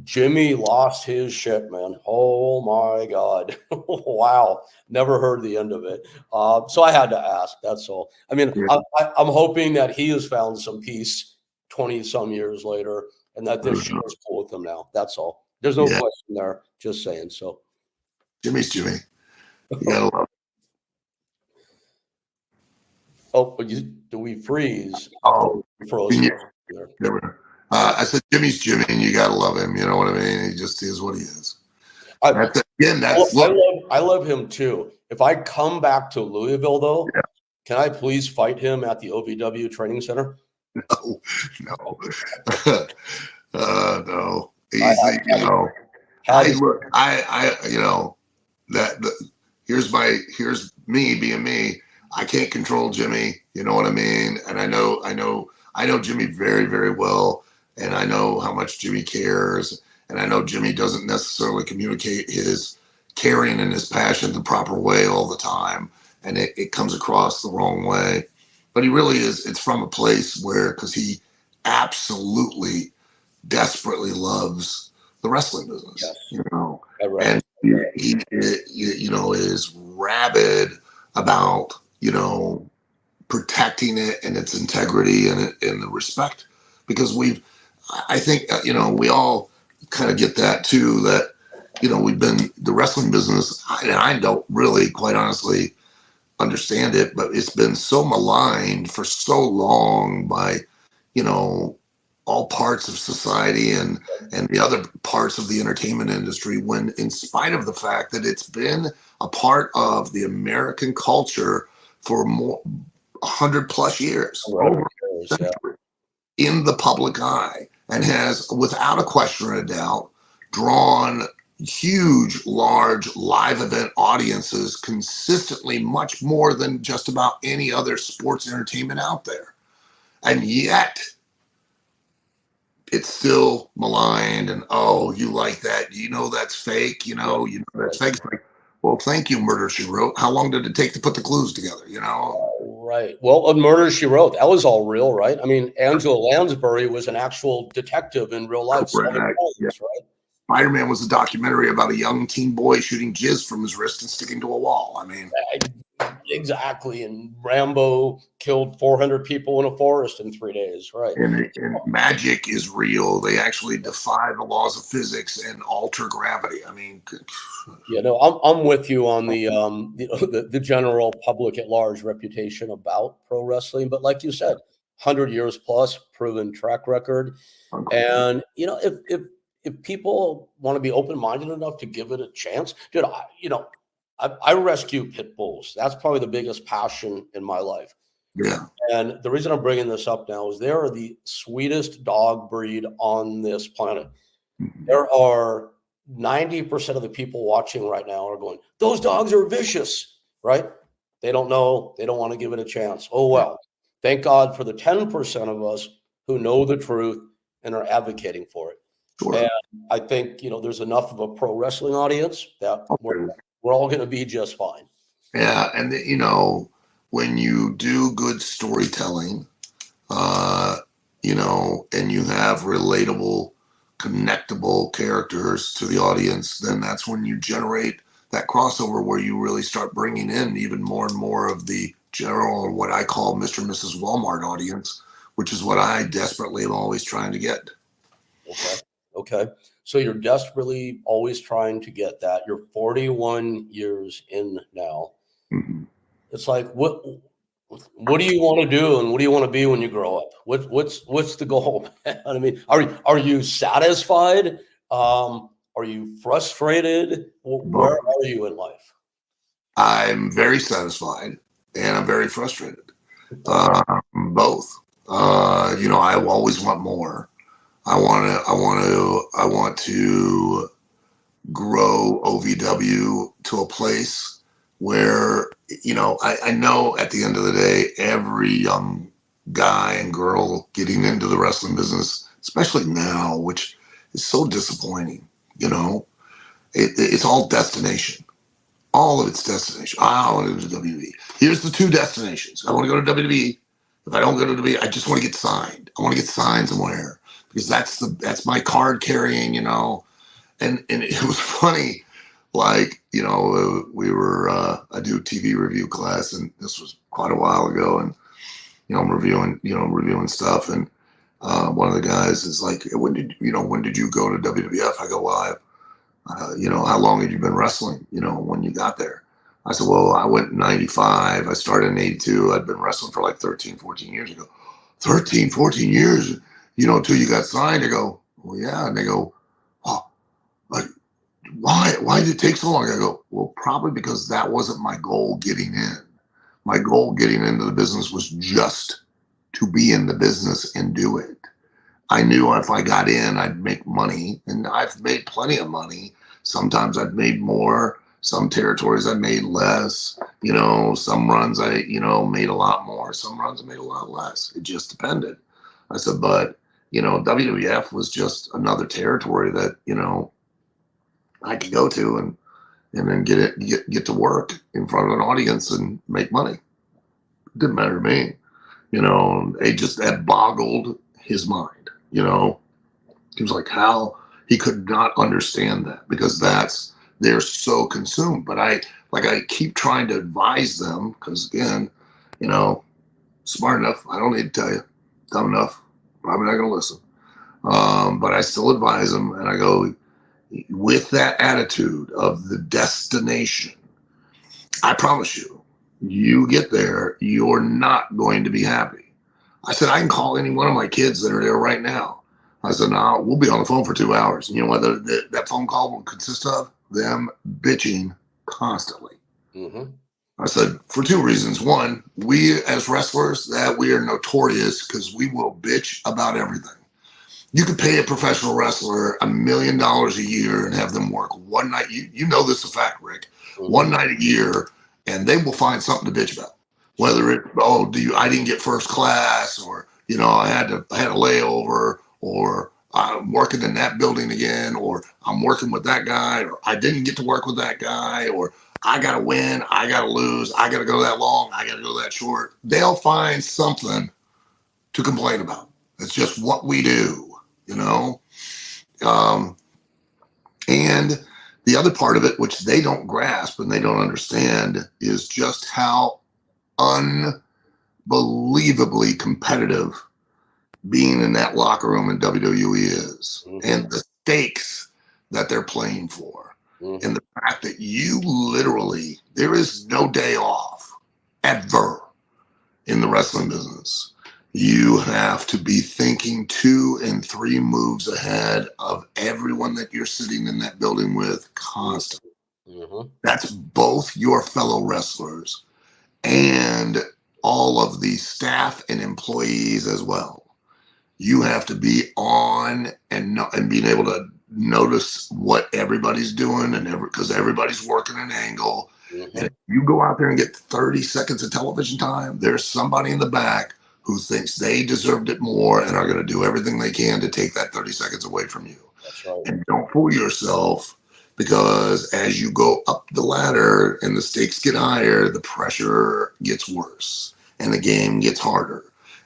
Jimmy lost his shit, man. Oh my God. Wow. Never heard the end of it. So I had to ask. That's all. I mean, Yeah. I'm hoping that he has found some peace 20 some years later and that this shit is cool with him now. That's all. There's no Yeah. question there. Just saying. So Jimmy's Jimmy. You gotta love. oh, but do we freeze? Oh, We froze can you- for a second there. never. I said Jimmy's Jimmy, and you gotta love him. You know what I mean? He just is what he is. I, That's again. That's I love him too. If I come back to Louisville, though, Yeah. can I please fight him at the OVW training center? no. No. Easy. I look. Here's me being me. I can't control Jimmy. You know what I mean? And I know Jimmy very, very well, and I know how much Jimmy cares, and I know Jimmy doesn't necessarily communicate his caring and his passion the proper way all the time, and it comes across the wrong way. But he really is. It's from a place where, because he absolutely desperately loves the wrestling business, and he is rabid about protecting it and its integrity and the respect, because I think we all kind of get that too, that we've been the wrestling business, and I don't really quite honestly understand it, but it's been so maligned for so long by all parts of society and the other parts of the entertainment industry, when in spite of the fact that it's been a part of the American culture for more 100+ years, over a century, in the public eye, and has, without a question or a doubt, drawn huge, large live event audiences consistently, much more than just about any other sports entertainment out there. And yet it's still maligned, and oh, you like that? That's fake. That's fake. It's like, well, thank you, Murder She Wrote. How long did it take to put the clues together? Right. Well, Murder She Wrote, that was all real, right? I mean, Angela Lansbury was an actual detective in real life. Correct. Yeah. Right? Spider-Man was a documentary about a young teen boy shooting jizz from his wrist and sticking to a wall. I mean, exactly. And Rambo killed 400 people in a forest in 3 days, right? And magic is real. They actually defy the laws of physics and alter gravity. I mean, I'm with you on the the general public at large reputation about pro wrestling, but like you said, 100 years plus proven track record. And if people want to be open-minded enough to give it a chance, dude, I rescue pit bulls. That's probably the biggest passion in my life. Yeah. And the reason I'm bringing this up now is they are the sweetest dog breed on this planet. Mm-hmm. There are 90% of the people watching right now are going, those dogs are vicious, right? They don't know. They don't want to give it a chance. Oh, well, thank God for the 10% of us who know the truth and are advocating for it. Sure. And I think, there's enough of a pro wrestling audience that we're all going to be just fine. Yeah. And, when you do good storytelling, and you have relatable, connectable characters to the audience, then that's when you generate that crossover where you really start bringing in even more and more of the general, or what I call Mr. and Mrs. Walmart audience, which is what I desperately am always trying to get. Okay. Okay. So you're desperately always trying to get that. You're 41 years in now. Mm-hmm. It's like, what do you want to do, and what do you want to be when you grow up? What's the goal? I mean, are you satisfied? Are you frustrated? Where Both. are you in life? I'm very satisfied and I'm very frustrated. Both. I always want more. I want to grow OVW to a place where, I know at the end of the day, every young guy and girl getting into the wrestling business, especially now, which is so disappointing, it's all destination. All of its destination. I want to go to WWE. Here's the two destinations. I want to go to WWE. If I don't go to WWE, I just want to get signed. I want to get signed somewhere because that's my card carrying, And it was funny, like, we were I do TV review class, and this was quite a while ago, and I'm reviewing stuff, and one of the guys is like, when did you go to WWF? I go, well, how long had you been wrestling, when you got there? I said, well, I went in 95. I started in 82. I'd been wrestling for like 13, 14 years ago. 13, 14 years, until you got signed. I go, well, yeah. And they go, oh, like, why did it take so long? I go, well, probably because that wasn't my goal getting in. My goal getting into the business was just to be in the business and do it. I knew if I got in, I'd make money, and I've made plenty of money. Sometimes I've made more. Some territories I made less. Some runs I, made a lot more. Some runs I made a lot less. It just depended. I said, but, WWF was just another territory that, I could go to and then get to work in front of an audience and make money. It didn't matter to me. It boggled his mind. He was like, how he could not understand that, because they're so consumed. But I keep trying to advise them, because again, smart enough. I don't need to tell you. Dumb enough. Probably not going to listen. But I still advise them, and I go, with that attitude of the destination, I promise you get there, you're not going to be happy. I said, I can call any one of my kids that are there right now. I said, no, we'll be on the phone for 2 hours. And you know what that phone call will consist of? Them bitching constantly. Mm-hmm. I said, for two reasons. One, we as wrestlers, that we are notorious because we will bitch about everything. You could pay a professional wrestler $1 million a year and have them work one night. You know this is a fact, Rick. Mm-hmm. One night a year, and they will find something to bitch about. Whether I didn't get first class, or I had a layover, or I'm working in that building again, or I'm working with that guy, or I didn't get to work with that guy, or I got to win, I got to lose, I got to go that long, I got to go that short. They'll find something to complain about. It's just what we do. And the other part of it, which they don't grasp and they don't understand, is just how unbelievably competitive being in that locker room in WWE is, mm-hmm. and the stakes that they're playing for, mm-hmm. and the fact that you literally, there is no day off ever in the wrestling business. You have to be thinking 2 and 3 moves ahead of everyone that you're sitting in that building with constantly. Mm-hmm. That's both your fellow wrestlers and all of the staff and employees as well. You have to be on and being able to notice what everybody's doing, and because everybody's working an angle. Mm-hmm. And if you go out there and get 30 seconds of television time, there's somebody in the back who thinks they deserved it more and are going to do everything they can to take that 30 seconds away from you. That's right. And don't fool yourself, because as you go up the ladder and the stakes get higher, the pressure gets worse and the game gets harder.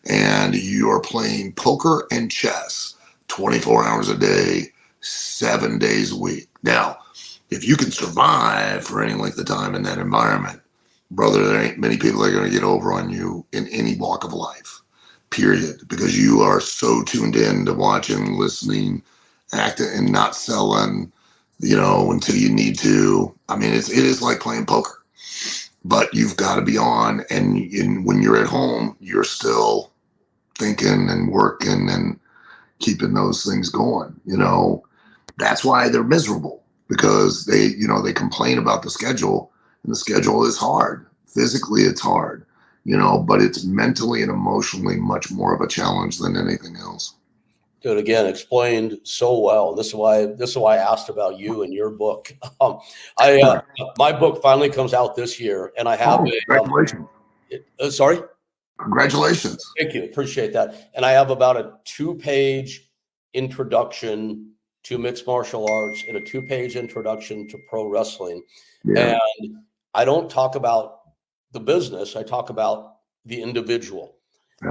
And you're playing poker and chess 24 hours a day, 7 days a week. Now, if you can survive for any length of time in that environment, brother, there ain't many people that are going to get over on you in any walk of life, period, because you are so tuned in to watching, listening, acting, and not selling, until you need to. I mean, it is like playing poker, but you've got to be on. And when you're at home, you're still thinking and working and keeping those things going. That's why they're miserable, because they complain about the schedule, and the schedule is hard. Physically, it's hard, but it's mentally and emotionally much more of a challenge than anything else. Dude, again, explained so well. This is why I asked about you and your book. I my book finally comes out this year, and I have Congratulations. Sorry. Congratulations. Thank you. Appreciate that. And I have about a 2-page introduction to mixed martial arts and a 2-page introduction to pro wrestling. Yeah. And I don't talk about the business. I talk about the individual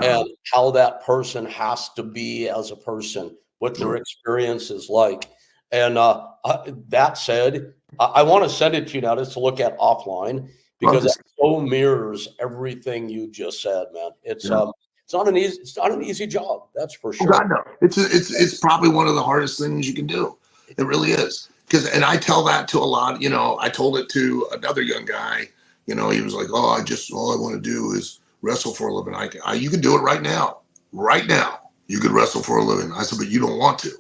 and how that person has to be as a person, what their experience is like. And that said, I want to send it to you now just to look at offline, because it so mirrors everything you just said, man. It's not an easy job, that's for sure. Oh God, no. It's probably one of the hardest things you can do. It really is. And I tell that to a lot. I told it to another young guy. He was like, "Oh, all I want to do is wrestle for a living. You can do it right now. Right now, you could wrestle for a living." I said, "But you don't want to."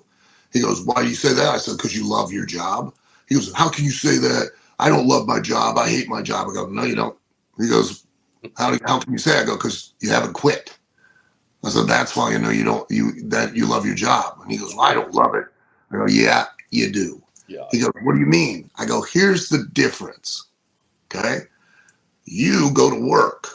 He goes, "Why do you say that?" I said, "Because you love your job." He goes, "How can you say that? I don't love my job. I hate my job." I go, "No, you don't." He goes, how can you say that?" I go, "Because you haven't quit." I said, "That's why that you love your job." And he goes, "Well, I don't love it." I go, "Yeah, you do." Yeah. He goes, "What do you mean?" I go, "Here's the difference. Okay. You go to work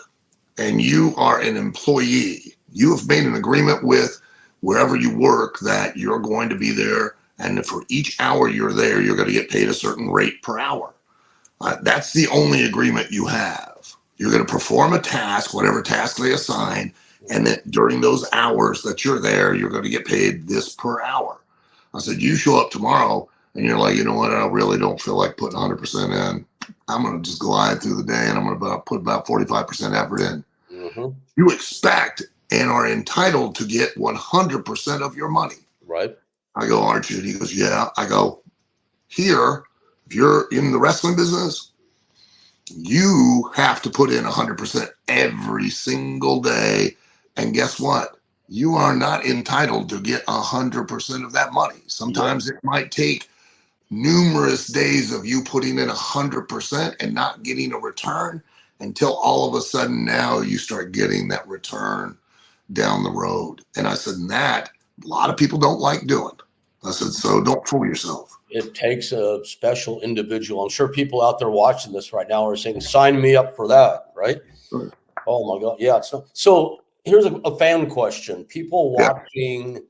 and you are an employee. You have made an agreement with wherever you work that you're going to be there. And for each hour you're there, you're going to get paid a certain rate per hour. That's the only agreement you have. You're going to perform a task, whatever task they assign. And that during those hours that you're there, you're going to get paid this per hour." I said, "You show up tomorrow and you're like, you know what? I really don't feel like putting 100% in. I'm going to just glide through the day and I'm going to put about 45% effort in." Mm-hmm. You expect and are entitled to get 100% of your money. Right. I go, "Aren't you?" And he goes, "Yeah." I go, "Here, if you're in the wrestling business, you have to put in 100% every single day. And guess what? You are not entitled to get 100% of that money. Sometimes it might take numerous days of you putting in 100% and not getting a return, until all of a sudden now you start getting that return down the road." And I said, "That a lot of people don't like doing." I said, "So don't fool yourself." It takes a special individual. I'm sure people out there watching this right now are saying, "Sign me up for that," right? Right. Oh my God. Yeah. So here's a fan question. People watching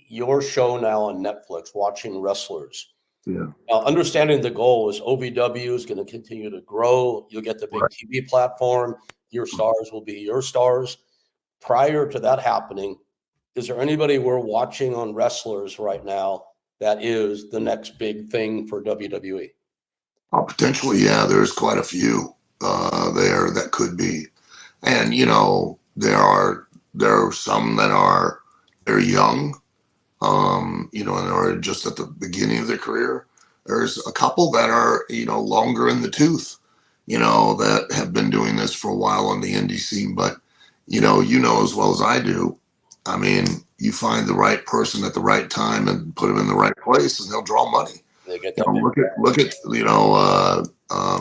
your show now on Netflix, watching wrestlers, Yeah. understanding the goal is OVW is going to continue to grow. You'll get the big Right. TV platform. Your stars will be your stars. Prior to that happening, is there anybody we're watching on wrestlers right now that is the next big thing for WWE? Oh, potentially, yeah. There's quite a few there that could be. And there are some that are very young, and are just at the beginning of their career. There's a couple that are longer in the tooth, that have been doing this for a while on the indie scene. But as well as I do. I mean, you find the right person at the right time and put them in the right place, and they'll draw money. They get that Look at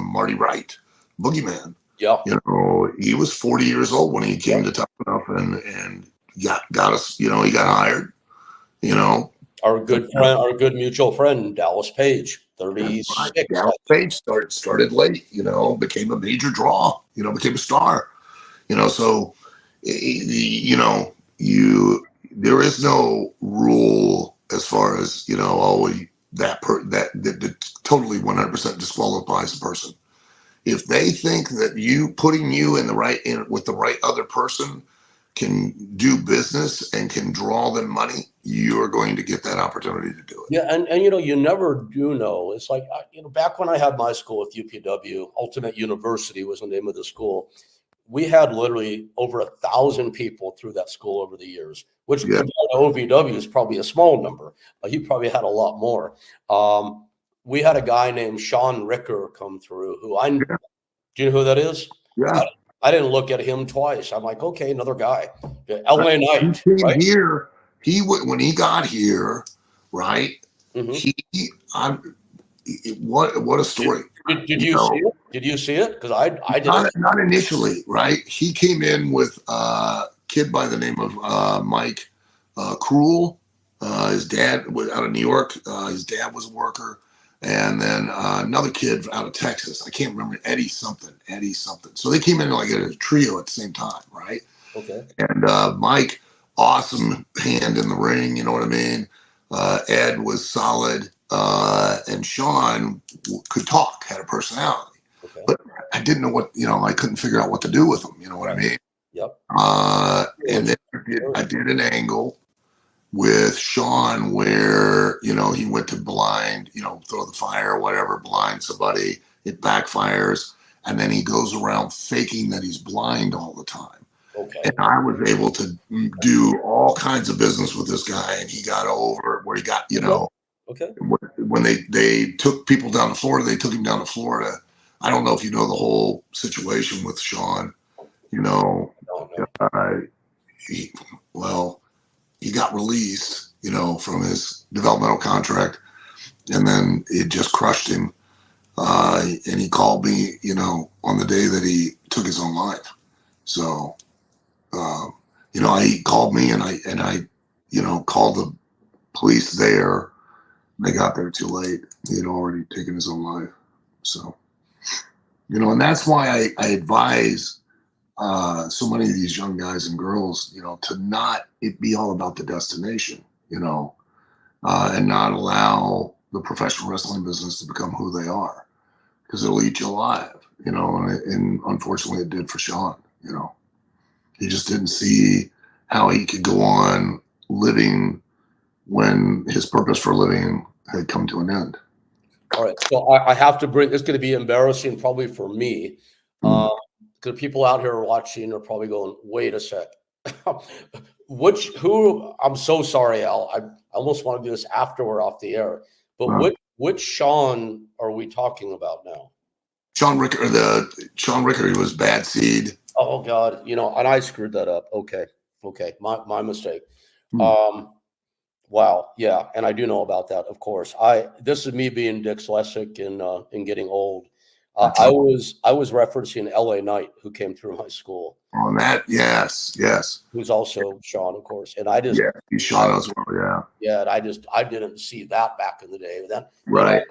Marty Wright, Boogeyman. Yeah. He was 40 years old when he came to Tough Enough, and got us. He got hired. Our good friend, our good mutual friend, Dallas Page, 36. Dallas Page started late. Became a major draw. Became a star. So there is no rule as far as that totally 100% disqualifies a person. If they think that putting you in with the right other person can do business and can draw them money, you are going to get that opportunity to do it. Yeah, and you never do know. It's like back when I had my school at UPW, Ultimate University was the name of the school. We had literally over 1,000 people through that school over the years, which Yeah. compared to OVW is probably a small number. He probably had a lot more. We had a guy named Sean Ricker come through. Yeah. Do you know who that is? Yeah. I didn't look at him twice. I'm like, okay, another guy. LA Knight, He came right? here. When he got here, right? Mm-hmm. I'm what a story. Did you see it? Did you see it? Because I didn't. Not initially, right? He came in with a kid by the name of Mike Cruel. His dad was out of New York. His dad was a worker. And then another kid out of Texas. I can't remember, Eddie something. So they came in like a trio at the same time, right? Okay. And Mike, awesome hand in the ring, you know what I mean? Ed was solid. And Sean could talk, had a personality. Okay. But I didn't know what, I couldn't figure out what to do with him, you know what I mean? Yep. And then I did an angle with Sean where, he went to blind, throw the fire or whatever, blind somebody, it backfires. And then he goes around faking that he's blind all the time. Okay. And I was able to do all kinds of business with this guy, and he got over where he got, Okay. When they took people down to Florida, they took him down to Florida. I don't know if you know the whole situation with Sean, No. He got released, from his developmental contract, and then it just crushed him. And he called me, on the day that he took his own life. So, he called me and I called the police there. They got there too late. He had already taken his own life. So, and that's why I advise so many of these young guys and girls, to not it be all about the destination, and not allow the professional wrestling business to become who they are, because it'll eat you alive, and unfortunately it did for Sean. He just didn't see how he could go on living when his purpose for living had come to an end. All right. So I have to bring, it's going to be embarrassing probably for me. Because people out here watching are probably going, wait a sec. I'm so sorry, Al. I almost want to do this after we're off the air. But which Sean are we talking about now? Sean Ricker, he was Bad Seed. Oh God, and I screwed that up. Okay, my mistake. Wow, yeah, and I do know about that, of course. This is me being dyslexic and getting old. I was referencing LA Knight, who came through my school. On that, yes. Who's also Sean, of course, and I just he's Sean as well, yeah, and I didn't see that back in the day. Then right.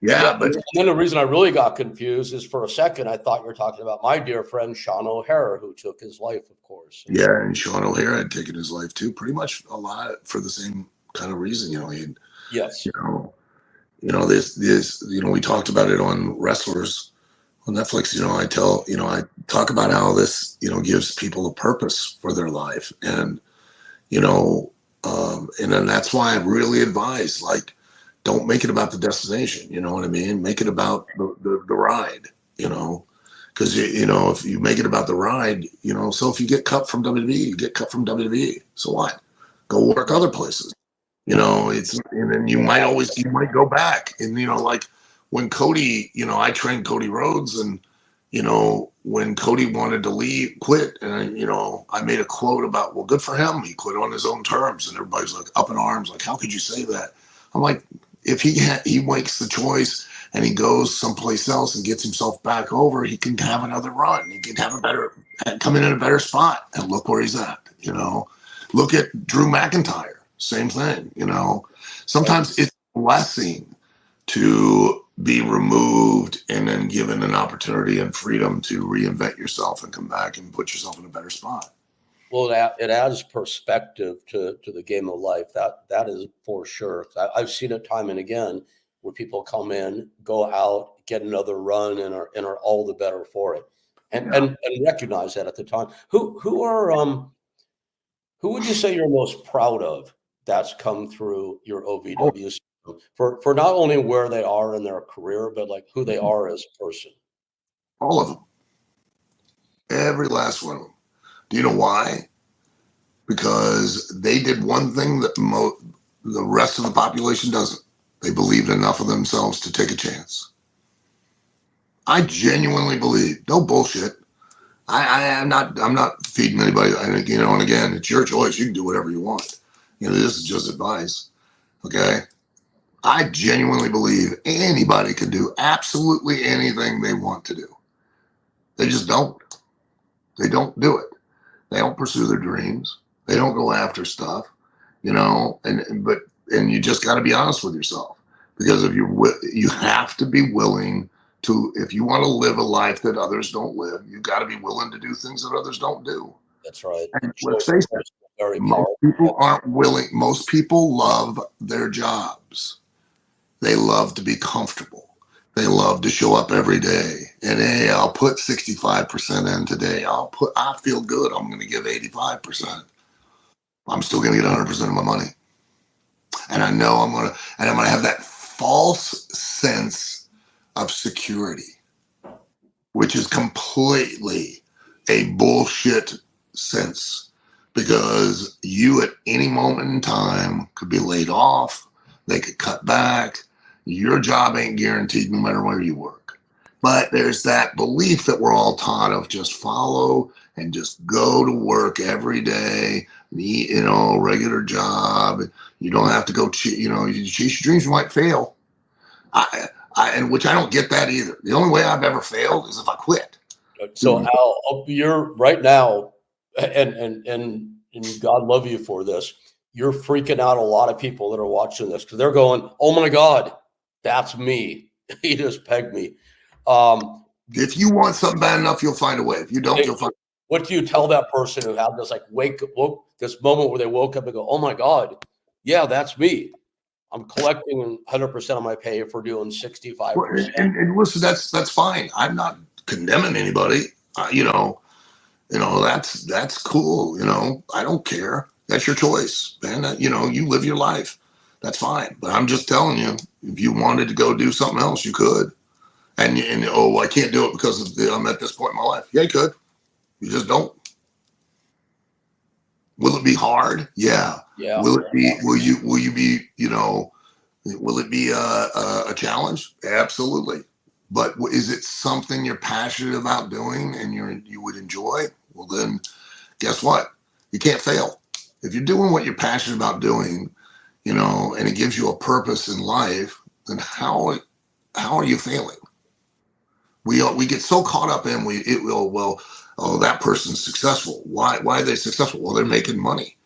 But and then the reason I really got confused is for a second I thought you were talking about my dear friend Sean O'Hara, who took his life, of course. And Sean O'Hara had taken his life too, pretty much a lot for the same kind of reason. Yes. This we talked about it on Wrestlers on Netflix. I talk about how this gives people a purpose for their life, and and then that's why I really advise, like, don't make it about the destination. You know what I mean? Make it about the ride. Because if you make it about the ride, so if you get cut from WWE, you get cut from WWE. So what? Go work other places. And then you might go back, and like when Cody, I trained Cody Rhodes, and when Cody wanted to quit, and I made a quote about, well, good for him, he quit on his own terms, and everybody's like up in arms, like, how could you say that? I'm like, if he makes the choice and he goes someplace else and gets himself back over, he can have another run. He can come in a better spot, and look where he's at. Look at Drew McIntyre, same thing. Sometimes it's a blessing to be removed and then given an opportunity and freedom to reinvent yourself and come back and put yourself in a better spot. Well, it adds perspective to the game of life. That is for sure. I've seen it time and again where people come in, go out, get another run, and are all the better for it, and recognize that at the time. Who are Who would you say you're most proud of that's come through your all, OVW system for not only where they are in their career, but like who they are as a person? all of them, every last one of them. Do you know why? Because they did one thing that the rest of the population doesn't. They believed enough of themselves to take a chance. I genuinely believe, no bullshit. I'm not feeding anybody. I think, and again, it's your choice. You can do whatever you want. This is just advice. Okay. I genuinely believe anybody can do absolutely anything they want to do. They just don't. They don't do it. They don't pursue their dreams. They don't go after stuff, and you just got to be honest with yourself, because if you have to be willing to, if you want to live a life that others don't live, you got to be willing to do things that others don't do. That's right. And let's Choice face it, is very most powerful. people aren't willing. Most people love their jobs. They love to be comfortable. They love to show up every day. And hey, I'll put 65% in today. I feel good. I'm going to give 85%. I'm still going to get 100% of my money. And I know I'm going to have that false sense of security, which is completely a bullshit sense, because you at any moment in time could be laid off. They could cut back. Your job ain't guaranteed no matter where you work. But there's that belief that we're all taught of, just follow and just go to work every day, regular job. You don't have to go, you chase your dreams, you might fail. And which I don't get that either. The only way I've ever failed is if I quit. So Al, you're right now, and God love you for this. You're freaking out a lot of people that are watching this because they're going, "Oh my God, that's me. He just pegged me." If you want something bad enough, you'll find a way. If you don't, you'll find. What do you tell that person who had this like woke this moment where they woke up and go, "Oh my God, yeah, that's me. I'm collecting 100% of my pay for doing 65%." And listen, that's fine. I'm not condemning anybody. That's cool. I don't care. That's your choice, man. You live your life. That's fine. But I'm just telling you, if you wanted to go do something else, you could. And I can't do it because I'm at this point in my life. Yeah, you could. You just don't. Will it be hard? Yeah. Yeah. Will it be? Will you be? Will it be a challenge? Absolutely. But is it something you're passionate about doing and you would enjoy? Well, then guess what? You can't fail. If you're doing what you're passionate about doing, and it gives you a purpose in life, then how are you failing? We get so caught up in that person's successful. Why are they successful? Well, they're making money.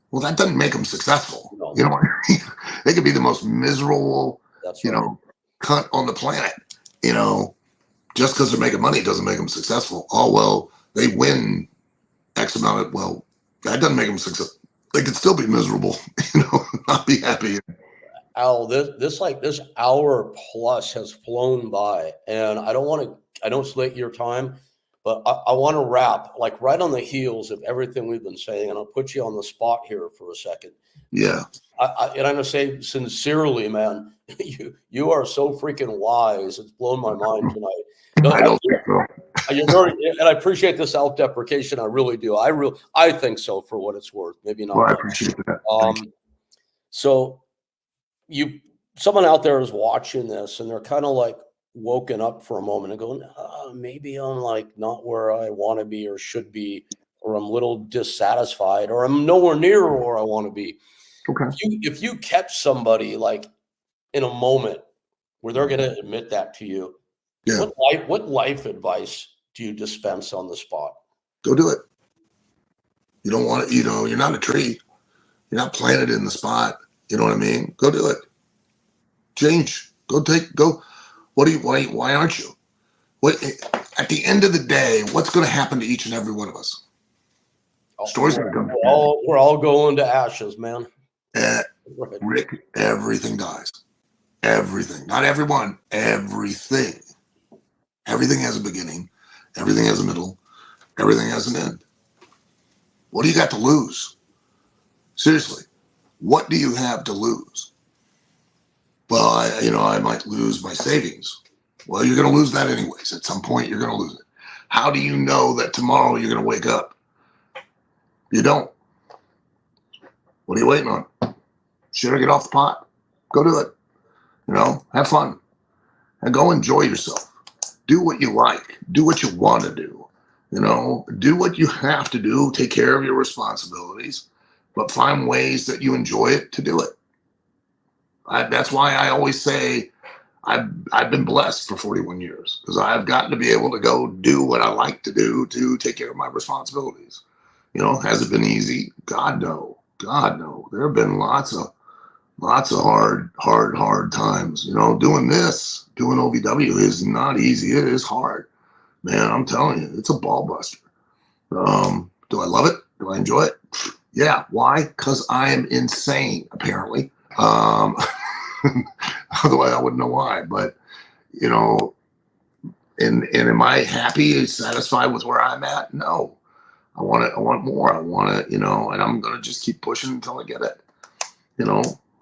Well, that doesn't make them successful. No. You know what I mean? They could be the most miserable, That's right. cunt on the planet. Just because they're making money doesn't make them successful. Oh, well, they win X amount of, well, that doesn't make them successful. They could still be miserable, not be happy. Al, this hour plus has flown by, and I don't slate your time, but I want to wrap like right on the heels of everything we've been saying, and I'll put you on the spot here for a second. Yeah. And I'm gonna say sincerely, man, you are so freaking wise. It's blown my mind tonight. No, I don't think so. you're very, and I appreciate the self-deprecation. I really do. I think so for what it's worth. Maybe not Well, I much. appreciate that. So someone out there is watching this and they're kind of like woken up for a moment and going, maybe I'm like not where I want to be or should be, or I'm a little dissatisfied, or I'm nowhere near where I want to be. Okay. If you catch somebody like in a moment where they're going to admit that to you, Yeah. what life advice do you dispense on the spot? Go do it. You don't want it. You're not a tree. You're not planted in the spot. You know what I mean? Go do it. Change. Go. Why aren't you? At the end of the day, what's going to happen to each and every one of us? Stories are going to come. We're all going to ashes, man. Rick, everything dies. Everything. Not everyone. Everything. Everything has a beginning. Everything has a middle. Everything has an end. What do you got to lose? Seriously, what do you have to lose? Well, I might lose my savings. Well, you're going to lose that anyways. At some point, you're going to lose it. How do you know that tomorrow you're going to wake up? You don't. What are you waiting on? Should I get off the pot? Go do it. Have fun and go enjoy yourself. Do what you like. Do what you want to do. Do what you have to do. Take care of your responsibilities, but find ways that you enjoy it to do it. That's why I always say I've been blessed for 41 years because I've gotten to be able to go do what I like to do to take care of my responsibilities. Has it been easy? God no. God no. There have been lots of hard times. Doing OVW is not easy. It is hard, man. I'm telling you, it's a ball buster. Do I love it? Do I enjoy it? Yeah. Why? Because I am insane, apparently. Otherwise, I wouldn't know why. But and am I happy and satisfied with where I'm at? No. I want more. I want to, and I'm going to just keep pushing until I get it,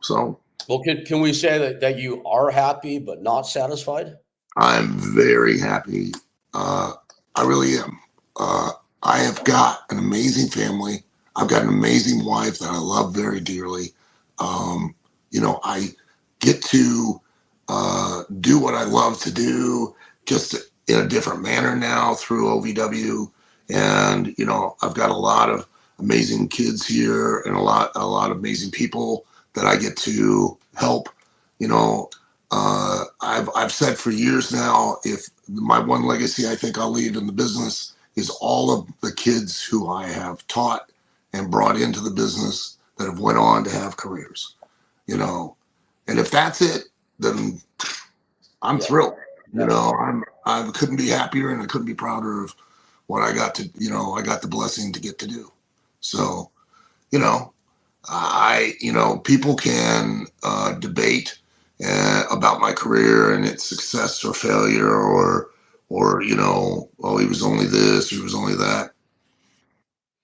so. Well, can we say that you are happy but not satisfied? I'm very happy. I really am. I have got an amazing family. I've got an amazing wife that I love very dearly. I get to do what I love to do just in a different manner now through OVW. And, I've got a lot of amazing kids here and a lot of amazing people that I get to help. I've said for years now, if my one legacy I think I'll leave in the business is all of the kids who I have taught and brought into the business that have went on to have careers, and if that's it, then I'm thrilled. I couldn't be happier and I couldn't be prouder of what I got to, I got the blessing to get to do. So, people can debate about my career and its success or failure, or oh, he was only this, he was only that.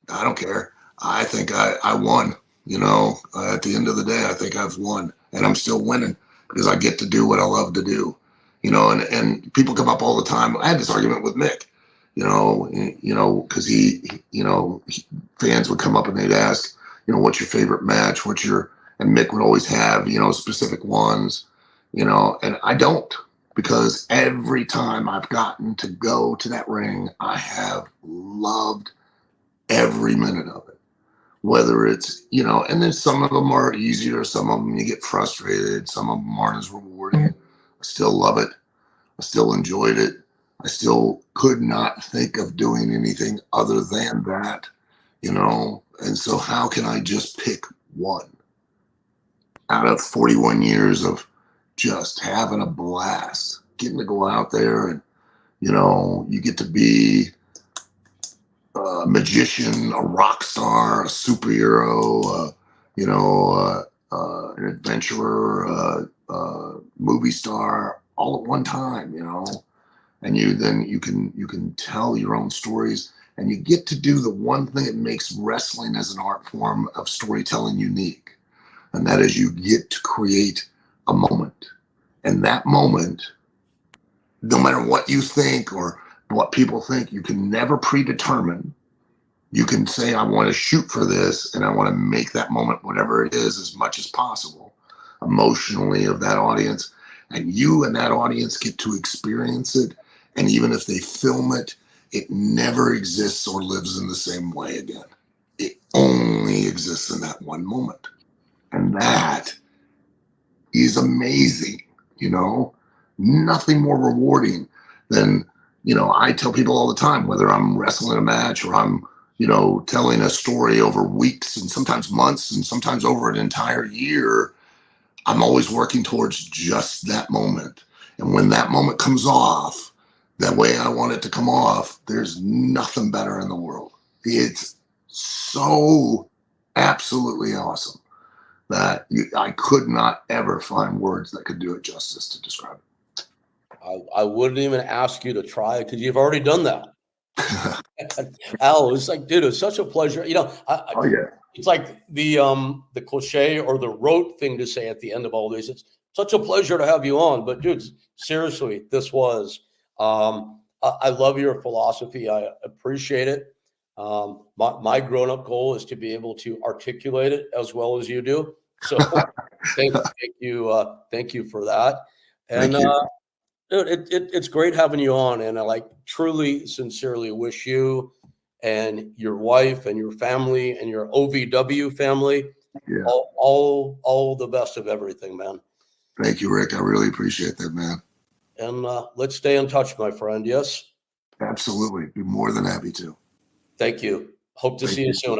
I don't care. I think I won. At the end of the day, I think I've won, and I'm still winning because I get to do what I love to do. And people come up all the time. I had this argument with Mick. Because fans would come up and they'd ask, what's your favorite match? And Mick would always have, specific ones, and I don't, because every time I've gotten to go to that ring, I have loved every minute of it, whether it's, and then some of them are easier. Some of them you get frustrated. Some of them aren't as rewarding. I still love it. I still enjoyed it. I still could not think of doing anything other than that, and so how can I just pick one out of 41 years of just having a blast, getting to go out there and, you get to be a magician, a rock star, a superhero, an adventurer, movie star all at one time, and you can tell your own stories, and you get to do the one thing that makes wrestling as an art form of storytelling unique, and that is you get to create a moment, and that moment, no matter what you think or what people think, you can never predetermine. You can say, I want to shoot for this, and I want to make that moment, whatever it is, as much as possible emotionally of that audience, and you and that audience get to experience it. And even if they film it, it never exists or lives in the same way again. It only exists in that one moment. And that is amazing, nothing more rewarding than, I tell people all the time, whether I'm wrestling a match or I'm, telling a story over weeks and sometimes months and sometimes over an entire year, I'm always working towards just that moment. And when that moment comes off, that way I want it to come off, there's nothing better in the world. It's so absolutely awesome that I could not ever find words that could do it justice to describe it. I wouldn't even ask you to try because you've already done that. Al, it's like, dude, it's such a pleasure. Oh yeah. It's like the cliche or the rote thing to say at the end of all this. It's such a pleasure to have you on. But dude, seriously, this was. I love your philosophy. I appreciate it. My grown up goal is to be able to articulate it as well as you do. So thank you for that. And Thank you. dude, it's great having you on, and I like truly, sincerely wish you and your wife and your family and your OVW family Yeah. all the best of everything, man. Thank you, Rick. I really appreciate that, man. And let's stay in touch, my friend. Yes, Absolutely. Be more than happy to. thank you. Hope to Thank see you you. soon.